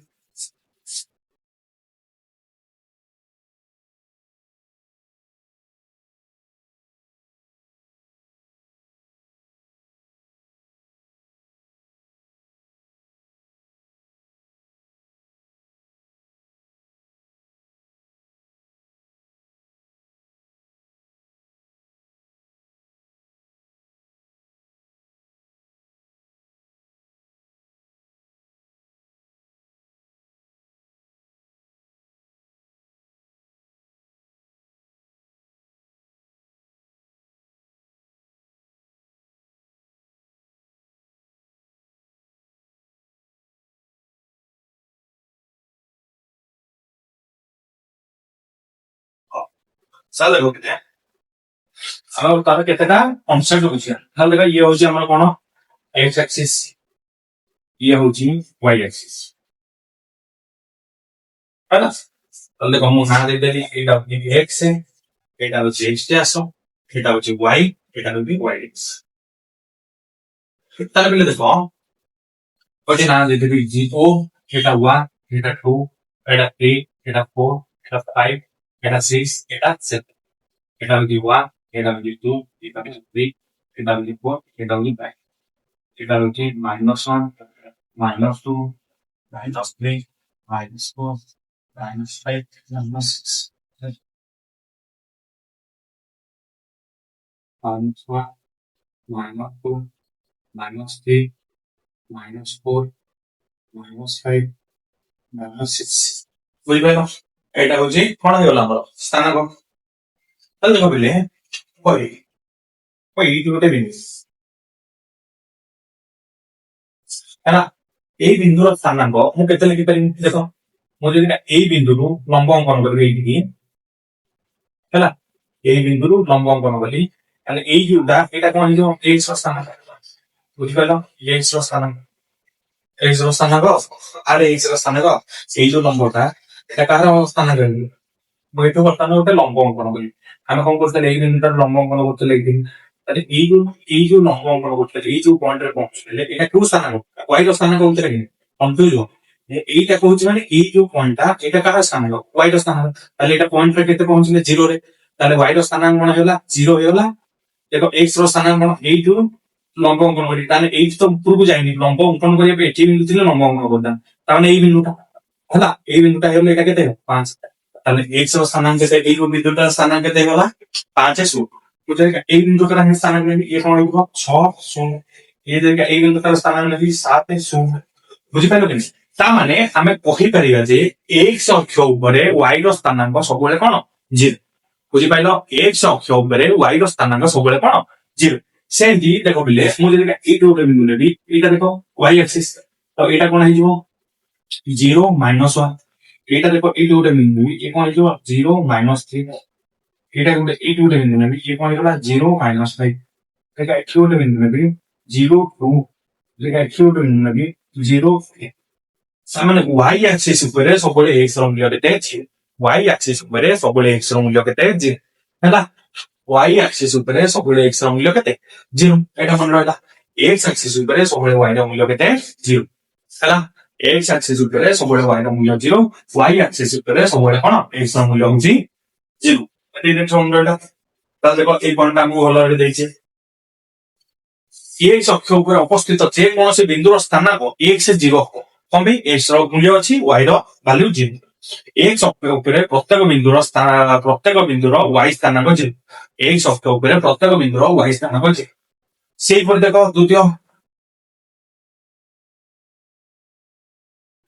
ସାର୍ ଦେଖ କେତେ ଆମର ତାର କେତେଟା କନସେପ୍ଟ ରହୁଛି ତାହେଲେ ଦେଖ ଇଏ ହଉଛି ଆମର କଣ ଏକ୍ସ ଆକ୍ସିସ୍ ଇଏ ହଉଛି ୱାଇ ଆକ୍ସିସ୍ ହେଲା ତାହେଲେ ଦେଖ ମୁଁ ନାଁ ଦେଇଦେଲି ଏଇଟା ହଉଛି ଏକ୍ସ ଏଇଟା ହଉଛି ଏକ୍ସ ଡ୍ୟାସ୍ ଏଇଟା ହଉଛି ୱାଇ ଏଇଟା ହଉଛି ୱାଇ ଏକ୍ସ ତାହେଲେ ପିଲେ ଦେଖ ଗୋଟେ ନାଁ ଦେଇଦେବି ଜିରୋ ଏଇଟା 1 ଏଇଟା 2 ଏଇଟା 3 ଏଇଟା 4 ଏଇଟା 5 ଏଇଟା 6 ଏଇଟା 7 এটা হচ্ছে 1 এটা হচ্ছে 2 এটা হচ্ছে 3 এটা হচ্ছে 4 এটা হচ্ছে 5 এটা হচ্ছে -1 -2 -3 -4 -5 -6 -1 -2 -3 -4 -5 -6 বুঝিপাইল এটা হচ্ছে কোন হইগলা আমার স্থানাঙ্ক তাহলে দেখো পিলে কই কই এইটি গোটে বিন্দু ହେଲା ଏଇ ବିନ୍ଦୁର ସ୍ଥାନାଙ୍କ ମୁଁ କେତେ ଲେଖିପାରିବି ଦେଖ ମୁଁ ଯଦି ଏଇ ବିନ୍ଦୁରୁ ଲମ୍ବ ଅଙ୍କନ କରିବି ଏଇଠିକି ହେଲା ଏଇ ବିନ୍ଦୁରୁ ଲମ୍ବ ଅଙ୍କନ କଲି ତାହେଲେ ଏଇ ଯୋଉଟା ଏଇଟା କଣ ହେଇଯିବ ଏକ୍ସ ର ସ୍ଥାନାଙ୍କ ବୁଝିପାରିଲ ଏକ୍ସ ର ସ୍ଥାନାଙ୍କ ଏକ୍ସ ର ସ୍ଥାନାଙ୍କ ଆରେ ଏକ୍ସ ର ସ୍ଥାନାଙ୍କ ଏଇ ଯୋଉ ଲମ୍ବଟା এটা କାହାର ସ୍ଥାନାଙ୍କ ହେଇଯିବ ମୁଁ ଏଠୁ ବର୍ତ୍ତମାନ ଗୋଟେ ଲମ୍ବ ଅଙ୍କନ କରିବି ଆମେ କଣ କରୁଥିଲେ ଏଇ ବିନ୍ଦୁଟାର ଲମ୍ବ ଅଙ୍କନ କରୁଥିଲେ ଏଇଠି ତାହେଲେ এই ଯୋଉ ଲମ୍ବ ଅଙ୍କନ କରୁଥିଲେ ଏଇ ଯୋଉ ପଏଣ୍ଟରେ ପହଞ୍ଚୁଥିଲେ ଏଇଟା କୋଉ ସ୍ଥାନାଙ୍କ ୱାଇ ର ସ୍ଥାନାଙ୍କ ହଉଥିଲା କି କନଫ୍ୟୁଜ এইটা কହୁଛି মানে এই ଯୋଉ ପଏଣ୍ଟଟା ଏଇଟା କାହାର ସ୍ଥାନାଙ୍କ ୱାଇ ର ସ୍ଥାନାଙ୍କ ତାହେଲେ ଏଇଟା ପଏଣ୍ଟରେ କେତେ ପହଞ୍ଚିଲେ 0 ରେ ତାହେଲେ ୱାଇ ର ସ୍ଥାନାଙ୍କ କଣ ହେଲା 0 ହେଇଗଲା ଦେଖ ଏକ୍ସ ର ସ୍ଥାନାଙ୍କ କଣ ଏଇ ଯୋଉ ଲମ୍ବ ଅଙ୍କନ କରି ତାହେଲେ ଏଇଠି ତ ଉପରକୁ ଯାଇନି ଲମ୍ବ ଅଙ୍କନ କରିବା ପାଇଁ ଏଠି ବିନ୍ଦୁ ଥିଲେ ଲମ୍ବ ଅଙ୍କନ କରିଥାନ୍ତି ତାମାନେ ଏଇ ବିନ୍ଦୁଟା ହେଲା ଏଇ ବିନ୍ଦୁଟା ହେଇଗଲେ ଏଇଟା କେତେ 5 তাহলে এক্স র স্থানাঙ্ক কেতে এই বিন্দুটার স্থানাঙ্ক কেতে হলা 5 0 বুঝাইকা এই বিন্দুটার আমি স্থানাঙ্ক নেবি এ কোন হইব 6 0 এই জায়গা এই বিন্দুটার স্থানাঙ্ক নেবি 7 0 বুঝি পাইলো কেন তা মানে আমি কহি পারিবা যে এক্স অক্ষ উপরে ওয়াই র স্থানাঙ্ক ସବୁବେଳେ কোন 0 বুঝি পাইলো এক্স অক্ষ উপরে ওয়াই র স্থানাঙ্ক ସବୁବେଳେ কোন 0 সেমতি দেখো বিলে মু যদি এইটো ଗୋଟେ বিন্দু নেবি এইটা দেখো ওয়াই অ্যাক্সিস তো এটা কোন হইଯିବ 0 -1 এইটা দেখো এইটো ଗୋଟେ বিন্দু এ কোন হইଯିବ 0 -3 এইটা ଗୋଟେ এইটো ଗୋଟେ বিন্দু নেবি এ কোন হইগলা 0 -5 দেখো এଠି ଗୋଟେ ବିନ୍ଦୁ ନେବି 0 2 দেখো ଏଠି ଗୋଟେ ବିନ୍ଦୁ ନେବି 0 ମାନେ y axis ଉପରେ ସବୁବେଳେ x ର ମୂଲ୍ୟ କେତେ ଅଛି y axis ଉପରେ ସବୁବେଳେ x ର ମୂଲ୍ୟ କେତେ ଅଛି ହେଲା y axis ଉପରେ ସବୁବେଳେ x ର ମୂଲ୍ୟ କେତେ 0 ଏଟା ମନେ ରହିଲା x axis ଉପରେ ସବୁବେଳେ y ର ମୂଲ୍ୟ କେତେ 0 ହେଲା x axis ଉପରେ ସବୁବେଳେ y ର ମୂଲ୍ୟ 0 y axis ଉପରେ ସବୁବେଳେ କଣ x ର ମୂଲ୍ୟ ହଉଛି 0 ଏଇ ଜିନିଷ ମନେ ରହିଲା ତାହେଲେ ଦେଖ এই পয়েন্টটা ଆମକୁ ଭଲ ଭାବରେ ଦେଇଛି x ଅକ୍ଷ ଉପରେ ଅବସ୍ଥିତ ଯେ କୌଣସି ବିନ୍ଦୁର ସ୍ଥାନାଙ୍କ x 0 ହବ କଣ ପାଇଁ x ର ମୂଲ୍ୟ ଅଛି y ର ଭ୍ୟାଲ୍ୟୁ 0 x ଅକ୍ଷ ଉପରେ ପ୍ରତ୍ୟେକ ବିନ୍ଦୁର y ସ୍ଥାନାଙ୍କ 0 x ଅକ୍ଷ ଉପରେ ପ୍ରତ୍ୟେକ ବିନ୍ଦୁର y ସ୍ଥାନାଙ୍କ 0 ସେଇପରି ଦେଖ ଦ୍ୱିତୀୟ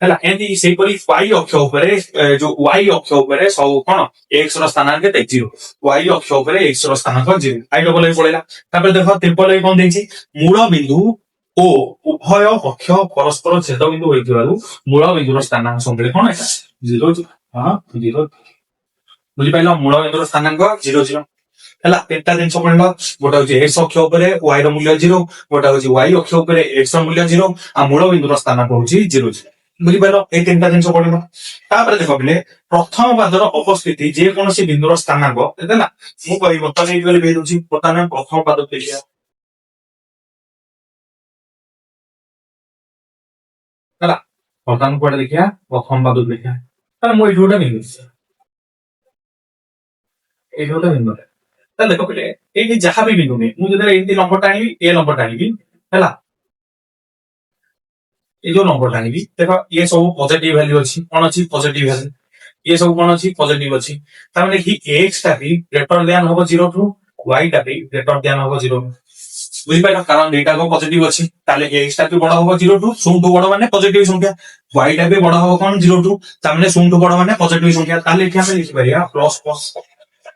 ହେଲା ଏମିତି ସେଇପରି y ଅକ୍ଷ ଉପରେ ଯୋଉ y ଅକ୍ଷ ଉପରେ ସବୁ କଣ x ର ସ୍ଥାନାଙ୍କ କେତେ 0 y ଅକ୍ଷ ଉପରେ x ର ସ୍ଥାନାଙ୍କ 0 ଆଇ ଡବଲ ଏ ପଳେଇଲା ତାପରେ ଦେଖ ତ୍ରିପଲ ଏ କଣ ଦେଇଛି ମୂଳ ବିନ୍ଦୁ ଓ ଉଭୟ ପକ୍ଷ ପରସ୍ପର ಛೇଦ ବିନ୍ଦୁ ହୋଇଥିବାରୁ ମୂଳ ବିନ୍ଦୁର ସ୍ଥାନାଙ୍କ ସବୁବେଳେ କଣ ହେଲା 0 ହଁ 0 ବୁଝିପାରିଲ ମୂଳ ବିନ୍ଦୁର ସ୍ଥାନାଙ୍କ 0 0 ହେଲା ତିନିଟା ଜିନିଷ ପଡିଲା ଗୋଟେ ହଉଛି x ଅକ୍ଷ ଉପରେ y ର ମୂଲ୍ୟ 0 ଗୋଟେ ହଉଛି y ଅକ୍ଷ ଉପରେ x ର ମୂଲ୍ୟ 0 ଆଉ ମୂଳ ବିନ୍ଦୁର ସ୍ଥାନାଙ୍କ ହଉଛି 0 0 ବୁଝିପାରିଲ এই ତିନିଟା ଜିନିଷ ପଡିବ ତାପରେ ଦେଖ ପିଲେ ପ୍ରଥମ ପାଦର ଅବସ୍ଥିତି ଯେ କୌଣସି ବିନ୍ଦୁର ସ୍ଥାନାଙ୍କ ହେଲା ମୁଁ କହିବି ବର୍ତ୍ତମାନ ଏଇଠି ବୋଲି ଦଉଛି ବର୍ତ୍ତମାନ ପ୍ରଥମ ପାଦ ଦେଖିବା ହେଲା ବର୍ତ୍ତମାନ କୁଆଡେ ଦେଖିବା ପ୍ରଥମ ପାଦ ଦେଖିବା ତାହେଲେ ମୁଁ ଏଇଠି ଗୋଟେ ବିନ୍ଦୁ ଏଇଠି ଗୋଟେ ବିନ୍ଦୁ ତାହେଲେ ଦେଖ ପିଲେ ଏଇଠି ଯାହା ବି ବିନ୍ଦୁ ନେଇ ମୁଁ ଯଦି ଏମିତି ଲମ୍ବଟା ଆଣିବି ଏ ଲମ୍ବଟା ଆଣିବି ହେଲା এই ଯୋଉ ନମ୍ବରଟା ଆଣିବି ଦେଖ ଇଏ ସବୁ ପଜିଟିଭ ଭ୍ୟାଲ୍ୟୁ ଅଛି କଣ ଅଛି ପଜିଟିଭ ଭ୍ୟାଲ୍ୟୁ ଇଏ ସବୁ କଣ ଅଛି ପଜିଟିଭ ଅଛି ତାମାନେ କି x ଟା ବି ଗ୍ରେଟର ଦ୍ୟାନ ହବ 0 ଠୁ y ଟା ବି ଗ୍ରେଟର ଦ୍ୟାନ ହବ 0 ବୁଝିପାରିଲ କାରଣ ଦୁଇଟା ଯାକ ପଜିଟିଭ ଅଛି ତାହେଲେ x ଟା ବି ବଡ ହବ 0 ଠୁ ଶୂନଠୁ ବଡ ମାନେ ପଜିଟିଭ ସଂଖ୍ୟା y ଟା ବି ବଡ ହବ କଣ 0 ଠୁ ତାମାନେ ଶୂନଠୁ ବଡ ମାନେ ପଜିଟିଭ ସଂଖ୍ୟା ତାହେଲେ ଏଠି ଆମେ ଲେଖିପାରିବା ପ୍ଲସ ପ୍ଲସ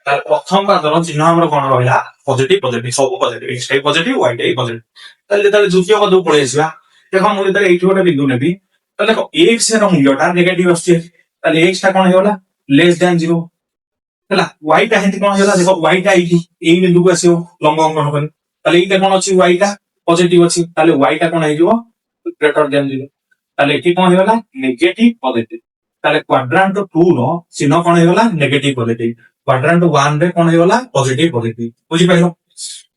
ତାହେଲେ ପ୍ରଥମ ପାଦର ଚିହ୍ନ ଆମର କଣ ରହିଲା ପଜିଟିଭ ପଜିଟିଭ ସବୁ ପଜିଟିଭ x ଟା ବି ପଜିଟିଭ y ଟା ବି ପଜିଟିଭ ତାହେଲେ ଯେତେବେଳେ ଦ୍ୱିତୀୟ ପଦକୁ ପଳେଇ ଆସିବା देखो मुझे तेरे এইটি ଗୋଟେ বিন্দু নেবি তাহলে দেখো x এর মূল্যটা নেগেটিভ আসছে তাহলে x টা কোন হইগলা লেস দ্যান 0 ହେଲା ୱାଇଟା ହେନ୍ତି କଣ ହେଲା ଦେଖ ୱାଇଟା ଏଇ ବିନ୍ଦୁକୁ ଆସିବ ଲମ୍ବ ଅଙ୍କନ କରି ତାହେଲେ ଏଇଟା କଣ ଅଛି ୱାଇଟା ପଜିଟିଭ ଅଛି ତାହେଲେ ୱାଇଟା କଣ ହେଇଯିବ ଗ୍ରେଟର ଦେନ୍ 0 ତାହେଲେ ଏଠି କଣ ହେଇଗଲା ନେଗେଟିଭ ପଜିଟିଭ ତାହେଲେ କ୍ୱାଡ୍ରାଣ୍ଟ 2 ର ଚିହ୍ନ କଣ ହେଇଗଲା ନେଗେଟିଭ ପଜିଟିଭ କ୍ୱାଡ୍ରାଣ୍ଟ 1 ରେ କଣ ହେଇଗଲା ପଜିଟିଭ ପଜିଟିଭ ବୁଝିପାରିଲ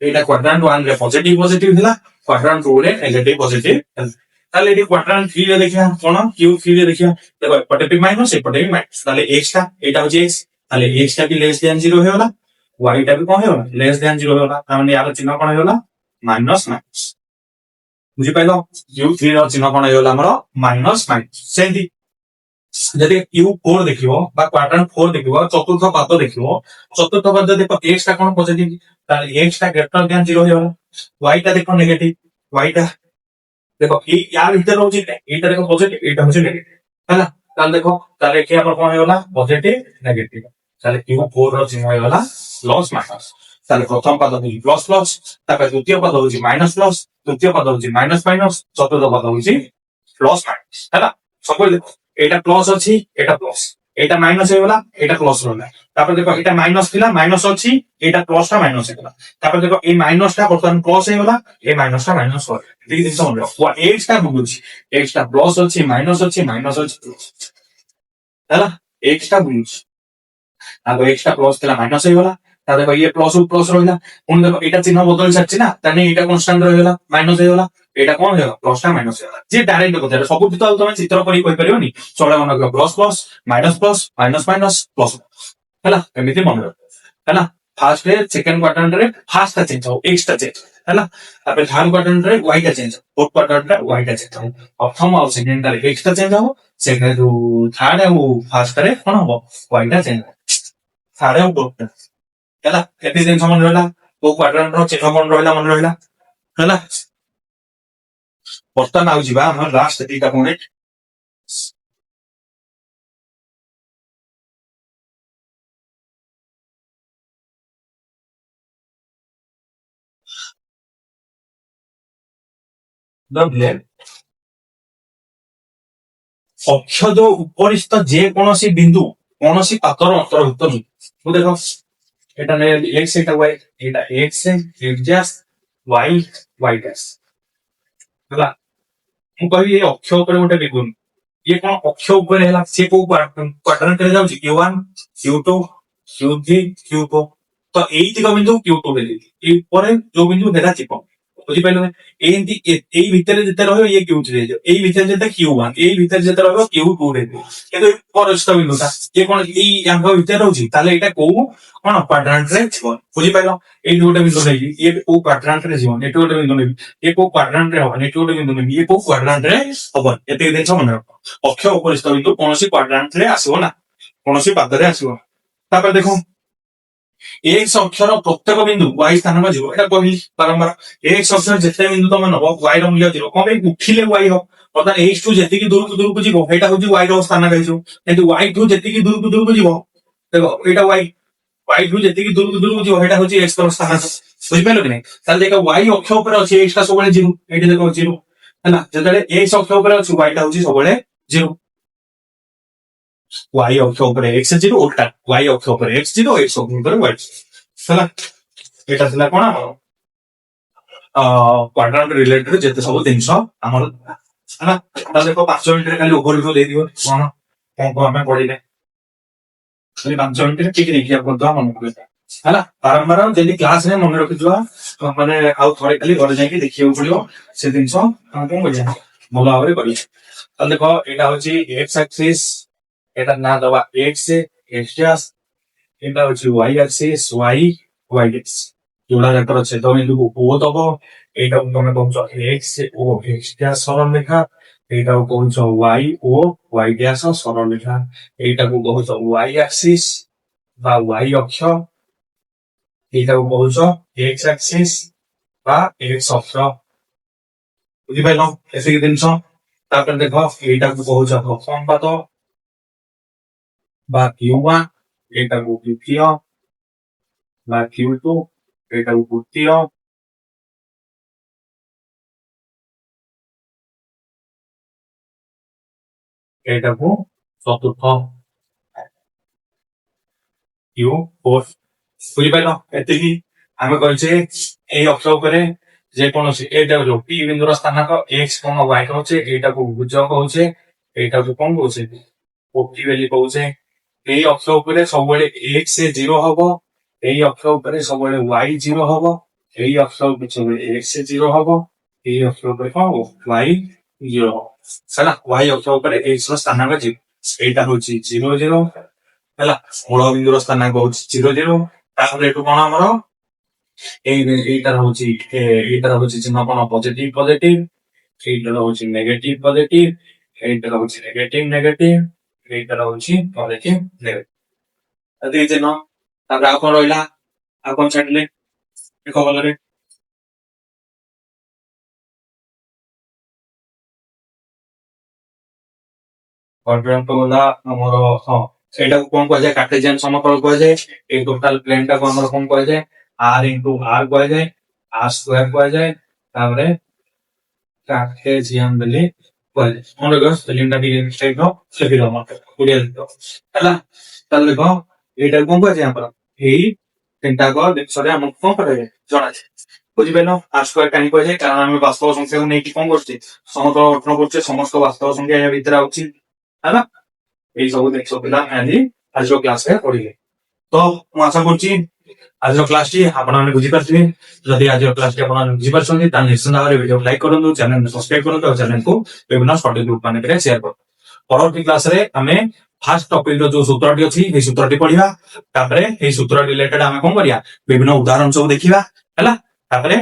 ଏଇଟା କ୍ୱାଡ୍ରାଣ୍ଟ 1 ରେ ପଜିଟିଭ ପଜିଟିଭ ହେଲା କ୍ୱାଡ୍ରାଣ୍ଟ 2 ରେ ନେଗେଟିଭ ପଜିଟିଭ ହେଲା তাহলে এটি কোয়াড্রান্ট 3 রে দেখিয়া কোন কিউ 3 রে দেখিয়া দেখো এপটে বি মাইনাস এপটে বি মাইনাস তাহলে x টা এটা হচ্ছে x তাহলে x টা কি লেস দেন 0 হয়ে গলা y টা भी কোন হয়ে গলা লেস দেন 0 হয়ে গলা তার মানে ইয়ার চিহ্ন কোন হয়ে গলা মাইনাস মাইনাস বুঝি পাইলো কিউ 3 র চিহ্ন কোন হয়ে গলা हमर মাইনাস মাইনাস সেন্টি যদি কিউ 4 দেখিবো বা কোয়াড্রান্ট 4 দেখিবো চতুর্থ পাদ দেখিবো চতুর্থ পাদ দেখো x টা কোন পজিটিভ তাহলে x টা গ্রেটার দেন 0 হয়ে গলা y টা দেখো নেগেটিভ y টা देखो ये यार इधर हो जाए এটা দেখো পজিটিভ এটা হচ্ছে নেগেটিভ হ্যাঁ তাহলে দেখো তাহলে কি আমার কোন হয়ে গলা পজিটিভ নেগেটিভ তাহলে কিউ 4 র চিহ্ন হয়ে গলা প্লাস মাইনাস তাহলে প্রথম পদ হচ্ছে প্লাস প্লাস তারপর দ্বিতীয় পদ হচ্ছে মাইনাস প্লাস তৃতীয় পদ হচ্ছে মাইনাস মাইনাস চতুর্থ পদ হচ্ছে প্লাস মাইনাস হ্যাঁ সকল দেখো এটা প্লাস আছে এটা প্লাস এটা মাইনাস হয়ে গলা এটা প্লাস হলো তারপর দেখো এটা মাইনাস ଥିଲା মাইনাস ଅଛି এটা প্লাসটা মাইনাস হয়ে গলা তারপর দেখো এই মাইনাসটা বর্তমান প্লাস হয়ে গলা এই মাইনাসটা মাইনাস হয়ে এই জিনিস মনে রাখো x টা বুঝছি x টা প্লাস ଅଛି মাইনাস ଅଛି মাইনাস ଅଛି ହେଲା x টা বুঝছি আগে x টা প্লাস ଥିଲା মাইনাস হয়ে গলা তাহলে দেখো ये প্লাস প্লাস রইলা কোন দেখো এটা চিহ্ন বদল যাচ্ছে না তাহলে এটা কনস্ট্যান্ট রয়ে গলা মাইনাস হয়ে গলা এটা কোন হয়ে গলা প্লাসটা মাইনাস হয়ে গলা যে ডাইরেক্ট কথা এটা ସବୁ তো তুমি চিত্র କରି কই পারিবনি চলে মনে রাখো plus plus minus minus plus ହେଲା ଏମିତି ମନେ ରଖ ହେଲା ଫାର୍ଷ୍ଟ ରେ ସେକେଣ୍ଡ କ୍ୱାଡ୍ରାଣ୍ଟ ରେ ଫାର୍ଷ୍ଟ ଟା ଚେଞ୍ଜ ହବ x ଟା ଚେଞ୍ଜ ହେଲା ତାପରେ ଥାର୍ଡ କ୍ୱାଡ୍ରାଣ୍ଟ ରେ y ଟା ଚେଞ୍ଜ ହବ ଫୋର୍ଥ କ୍ୱାଡ୍ରାଣ୍ଟ ରେ y ଟା ଚେଞ୍ଜ ହବ ପ୍ରଥମ ଆଉ ସେକେଣ୍ଡ ରେ x ଟା ଚେଞ୍ଜ ହବ ସେକେଣ୍ଡ ଯୋଉ ଥାର୍ଡ ଆଉ ଫାର୍ଷ୍ଟ ରେ କଣ ହବ y ଟା ଚେଞ୍ଜ ହବ ଥାର୍ଡ ଆଉ ଫୋର୍ଥ ହେଲା କେତେ ଜିନିଷ ମନେ ରହିଲା କୋଉ କ୍ୱାଡ୍ରାଣ୍ଟ ର ଚିହ୍ନ ମନେ ରହିଲା ହେଲା ବର୍ତ୍ତମାନ ଆଉ ଯିବା ଆମର ଲାଷ୍ଟ ଦିଟା ପଏଣ୍ଟ ଅକ୍ଷଦ ଉପରିସ୍ଥ ଯେ କୌଣସି ବିନ୍ଦୁ କୌଣସି ପାତର ଅନ୍ତର୍ଭୁକ୍ତ ନୁହେଁ ମୁଁ ଦେଖ এটা x এটা y এটা x x dash y y dash ହେଲା ମୁଁ କହିବି ଏ ଅକ୍ଷ ଉପରେ ଗୋଟେ ବିନ୍ଦୁ ଇଏ କଣ ଅକ୍ଷ ଉପରେ ହେଲା ସିଏ କୋଉ କ୍ୱାଡ୍ରାଣ୍ଟ ରେ ଯାଉଛି q1 q2 q3 q4 ତ ଏଇତିକ ବିନ୍ଦୁ q2 ରେ ଏଇ ଉପରେ ଯୋଉ ବିନ୍ଦୁ ହେରା ଯିବ ବୁଝିପାରିଲ ଏମିତି ଏଇ ଭିତରେ ଯେତେ ରହିବ ଇଏ q3 ରେ ଯିବ ଏଇ ଭିତରେ ଯେତେ q1 ଏଇ ଭିତରେ ଯେତେ ରହିବ q2 ରେ ଯିବ କିନ୍ତୁ ପରସ୍ତ ବିନ୍ଦୁଟା ଇଏ କଣ ଏଇ ୟାଙ୍କ ଭିତରେ ରହୁଛି ତାହେଲେ ଏଇଟା କୋଉ କଣ କ୍ୱାଡ୍ରାଣ୍ଟ ରେ ଯିବ ବୁଝିପାରିଲ ଏଇ ଗୋଟେ ବିନ୍ଦୁ ନେଇକି ଇଏ କୋଉ କ୍ୱାଡ୍ରାଣ୍ଟ ରେ ଯିବ ଏଠି ଗୋଟେ ବିନ୍ଦୁ ନେବି ଇଏ କୋଉ କ୍ୱାଡ୍ରାଣ୍ଟ ରେ ହବନି ଏଠି ଗୋଟେ ବିନ୍ଦୁ ନେବି ଇଏ କୋଉ କ୍ୱାଡ୍ରାଣ୍ଟ ରେ ହବନି ଏତିକି ଜିନିଷ ମନେ ରଖ ଅକ୍ଷ ଉପରିସ୍ଥ ବିନ୍ଦୁ କୌଣସି କ୍ୱାଡ୍ରାଣ୍ଟ ରେ ଆସିବ ନା କୌଣସି ପାଦରେ ଆସିବ ତାପରେ ଦେଖ x ଅକ୍ଷର ପ୍ରତ୍ୟେକ ବିନ୍ଦୁ y ସ୍ଥାନକୁ ଯିବ ଏଟା କହିଲି ବାରମ୍ବାର x ଅକ୍ଷର ଯେତେ ବିନ୍ଦୁ ତମେ ନବ y ର ମୂଲ୍ୟ 0 କଣ ପାଇଁ ଉଠିଲେ y ହବ ବର୍ତ୍ତମାନ x ଠୁ ଯେତିକି ଦୂରକୁ ଯିବ ଏଇଟା ହଉଛି y ର ସ୍ଥାନ ହେଇଯିବ କିନ୍ତୁ y ଠୁ ଯେତିକି ଦୂରକୁ ଯିବ ଦେଖ ଏଇଟା y ଠୁ ଯେତିକି ଦୂରକୁ ଯିବ ଏଇଟା ହଉଛି x ର ସ୍ଥାନ ବୁଝିପାରିଲ କି ନାହିଁ ତାହେଲେ ଦେଖ y ଅକ୍ଷ ଉପରେ ଅଛି x ଟା ସବୁବେଳେ 0 ଏଇଠି ଦେଖ 0 ହେଲା ଯେତେବେଳେ x ଅକ୍ଷ ଉପରେ ଅଛି y ଟା ହଉଛି ସବୁବେଳେ 0 y ଅକ୍ଷ ଉପରେ x 0 ଉଲ୍ଟା y ଅକ୍ଷ ଉପରେ x 0 x ଅକ୍ଷ ଉପରେ y ହେଲା এটা ଥିଲା କଣ ଆମର କ୍ୱାଡ୍ରାଣ୍ଟ ରିଲେଟେଡ୍ ଯେତେ ସବୁ ଜିନିଷ ଆମର ହେଲା ତାହେଲେ ଦେଖ 5 ମିନିଟରେ ଖାଲି ଓଭରଭ୍ୟୁ ଦେଇଦିଅ କଣ ଆମେ ପଢିଲେ ଖାଲି 5 ମିନିଟରେ ଠିକ ଦେଖିବା କରିଦବା ମନେ ପକେଇବା ହେଲା ବାରମ୍ବାର ଯଦି କ୍ଲାସ ରେ ମନେ ରଖିଥିବା ମାନେ ଆଉ ଥରେ ଖାଲି ଘରେ ଯାଇକି ଦେଖିବାକୁ ପଡିବ ସେ ଜିନିଷ ଆମେ କଣ କରିବା ଭଲ ଭାବରେ କରିବା ତାହେଲେ ଦେଖ ଏଇଟା ହଉଛି x ଆକ୍ସିସ এটা না দেওয়া x x ড্যাশ এটা হচ্ছে y axis y y dash ଯୋଉଟା ଯାଙ୍କର ଛେଦ ବିନ୍ଦୁକୁ ଓ ଦବ ଏଇଟାକୁ ତମେ କହୁଛ x ଓ x ଡ୍ୟାଶ ସରଳ ରେଖା ଏଇଟାକୁ କହୁଛ y ଓ y ଡ୍ୟାଶ ସରଳ ରେଖା ଏଇଟାକୁ କହୁଛ y axis ବା y ଅକ୍ଷ ଏଇଟାକୁ କହୁଛ x axis ବା x ଅକ୍ଷ ବୁଝିପାରିଲ ଏତିକି ଜିନିଷ ତାପରେ ଦେଖ ଏଇଟାକୁ କହୁଛ ପ୍ରଥମ ପାଦ বা Q1 এটাକୁ দ্বিতীয় বা Q2 এটাକୁ তৃতীয় এটাକୁ চতুর্থ U 4 বুঝিপাইল এতিকি আমি কইছে এই অক্ষ উপরে যে কোনসি এইটা হলো P বিন্দুর স্থানাঙ্ক x, y হচ্ছে এইটাକୁ ভুজক হচ্ছে এইটাକୁ কোন কହୁছে OP ବୋଲି কହୁছে এই অক্ষ উপরে ସବୁବେଳେ x 0 হব এই অক্ষ উপরে ସବୁବେଳେ y 0 হব এই অক্ষ উপরে ସବୁବେଳେ x 0 হব এই অক্ষ উপরে কଣ হବ y 0 হବ ହେଲା y ଅକ୍ଷ ଉପରେ x ର ସ୍ଥାନାଙ୍କ 0 এইটা হচ্ছে 0 0 ହେଲା ମୂଳ ବିନ୍ଦୁର ସ୍ଥାନାଙ୍କ ହଉଛି 0 0 ତାପରେ ଏଠୁ କଣ ଆମର এইটার হচ্ছে চিহ্ন কোন পজিটিভ পজিটিভ এইটার হচ্ছে নেগেটিভ পজিটিভ এইটার হচ্ছে নেগেটিভ নেগেটিভ এইটার হচ্ছে পজিটিভ নেগেটিভ এই চিহ্ন তারপরে ଆଉ କଣ ରହିଲା ଆଉ କଣ ଛାଡିଲେ ଦେଖ ଭଲରେ quadrant ଗଲା ଆମର ହଁ ସେଇଟାକୁ କଣ କୁହାଯାଏ କାର୍ଟେସିଆନ ସମତଳ କୁହାଯାଏ ଏଇ ଟୋଟାଲ ପ୍ଲେନ ଟାକୁ ଆମର କଣ କୁହାଯାଏ r into r କୁହାଯାଏ r ସ୍କୋୟାର କୁହାଯାଏ ତାପରେ କାର୍ଟେସିଆନ ବୋଲି କୁହାଯାଏ ମନେ ରଖିବ ସ୍ପେଲିଂ ଟା ଟିକେ ମିଷ୍ଟେକ୍ ର ଲେଖିଦବ ମତେ ଓଡ଼ିଆ ଲେଖିଦବ ହେଲା ତାହେଲେ ଦେଖ ଏଇଟାକୁ କଣ କୁହାଯାଏ ଆମର ଏଇ ତିନିଟାକ ଜିନିଷରେ ଆମକୁ କଣ କରାଯାଏ ଜଣାଯାଏ ବୁଝିପାରିଲ r ସ୍କୋୟାର କାହିଁକି କୁହାଯାଏ କାରଣ ଆମେ ବାସ୍ତବ ସଂଖ୍ୟାକୁ ନେଇକି କଣ କରୁଛେ ସମତଳ ଗଠନ କରୁଛେ ସମସ୍ତ ବାସ୍ତବ ସଂଖ୍ୟା ଏହା ଭିତରେ ଅଛି ହେଲା এই ସବୁ ଜିନିଷ ପିଲା ଆଜି ଆଜିର କ୍ଲାସରେ ପଢିଲେ ତ ମୁଁ ଆଶା କରୁଛି ଆଜିର କ୍ଲାସଟି ଆପଣମାନେ ବୁଝିପାରିଥିବେ ଯଦି ଆଜିର କ୍ଲାସଟି ଆପଣମାନେ ବୁଝିପାରୁଛନ୍ତି ତାହେଲେ ନିଶ୍ଚିତ ଭାବରେ ଭିଡିଓ ଲାଇକ୍ କରନ୍ତୁ ଚ୍ୟାନେଲ ସବସ୍କ୍ରାଇବ କରନ୍ତୁ ଆଉ ଚ୍ୟାନେଲକୁ ବିଭିନ୍ନ ଷ୍ଟଡି ଗ୍ରୁପ ମାନଙ୍କରେ ସେୟାର କରନ୍ତୁ ପରବର୍ତ୍ତୀ କ୍ଲାସରେ ଆମେ ଫାର୍ଷ୍ଟ ଟପିକ ର ଯୋଉ ସୂତ୍ରଟି ଅଛି ସେଇ ସୂତ୍ରଟି ପଢିବା ତାପରେ ଏଇ ସୂତ୍ର ରିଲେଟେଡ ଆମେ କଣ କରିବା ବିଭିନ୍ନ ଉଦାହରଣ ସବୁ ଦେଖିବା ହେଲା ତାପରେ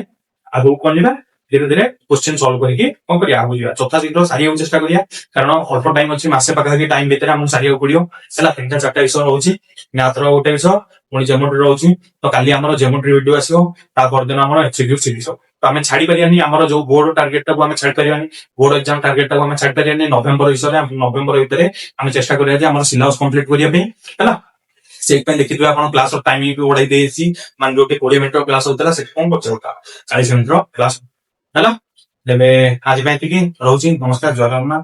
ଆଗକୁ କଣ ଯିବା ଧୀରେ ଧୀରେ क्वेश्चन सॉल्व करके कौन करिया आगु जिया चौथा दिन सारिया चेष्टा करिया कारण अल्प टाइम अछि मासे पाखा टाइम भितर हम सारिया पड़ियो हला तीनटा चारटा विषय रहउची मैथ रो गोटे विषय पुनी ज्योमेट्री रहउची तो काली हमर ज्योमेट्री वीडियो आसीओ ता पर दिन हमर एमसीक्यू सीरीज तो हमें छाड़ी परियानी हमर जो बोर्ड टारगेट टा को हमें छाड़ी परियानी बोर्ड एग्जाम टारगेट टा को हमें छाड़ी परियानी नवंबर विषय नवंबर भितर हमें चेष्टा करिया जे हमर सिलेबस कंप्लीट करिया पे हला ସେଇଥିପାଇଁ ଦେଖିଥିବେ ଆପଣ କ୍ଲାସ ର ଟାଇମିଂ ବି ବଢାଇ ଦେଇଛି ମାନେ ଯୋଉଠି 20 ମିନିଟ କ୍ଲାସ ହଉଥିଲା ସେଠି କଣ କରୁଛେ 40 ମିନିଟ କ୍ଲାସ ହେଲା ତେବେ ଆଜି ପାଇଁ ଏତିକି ରହୁଛି ନମସ୍କାର ଜୟ ଜଗନ୍ନାଥ।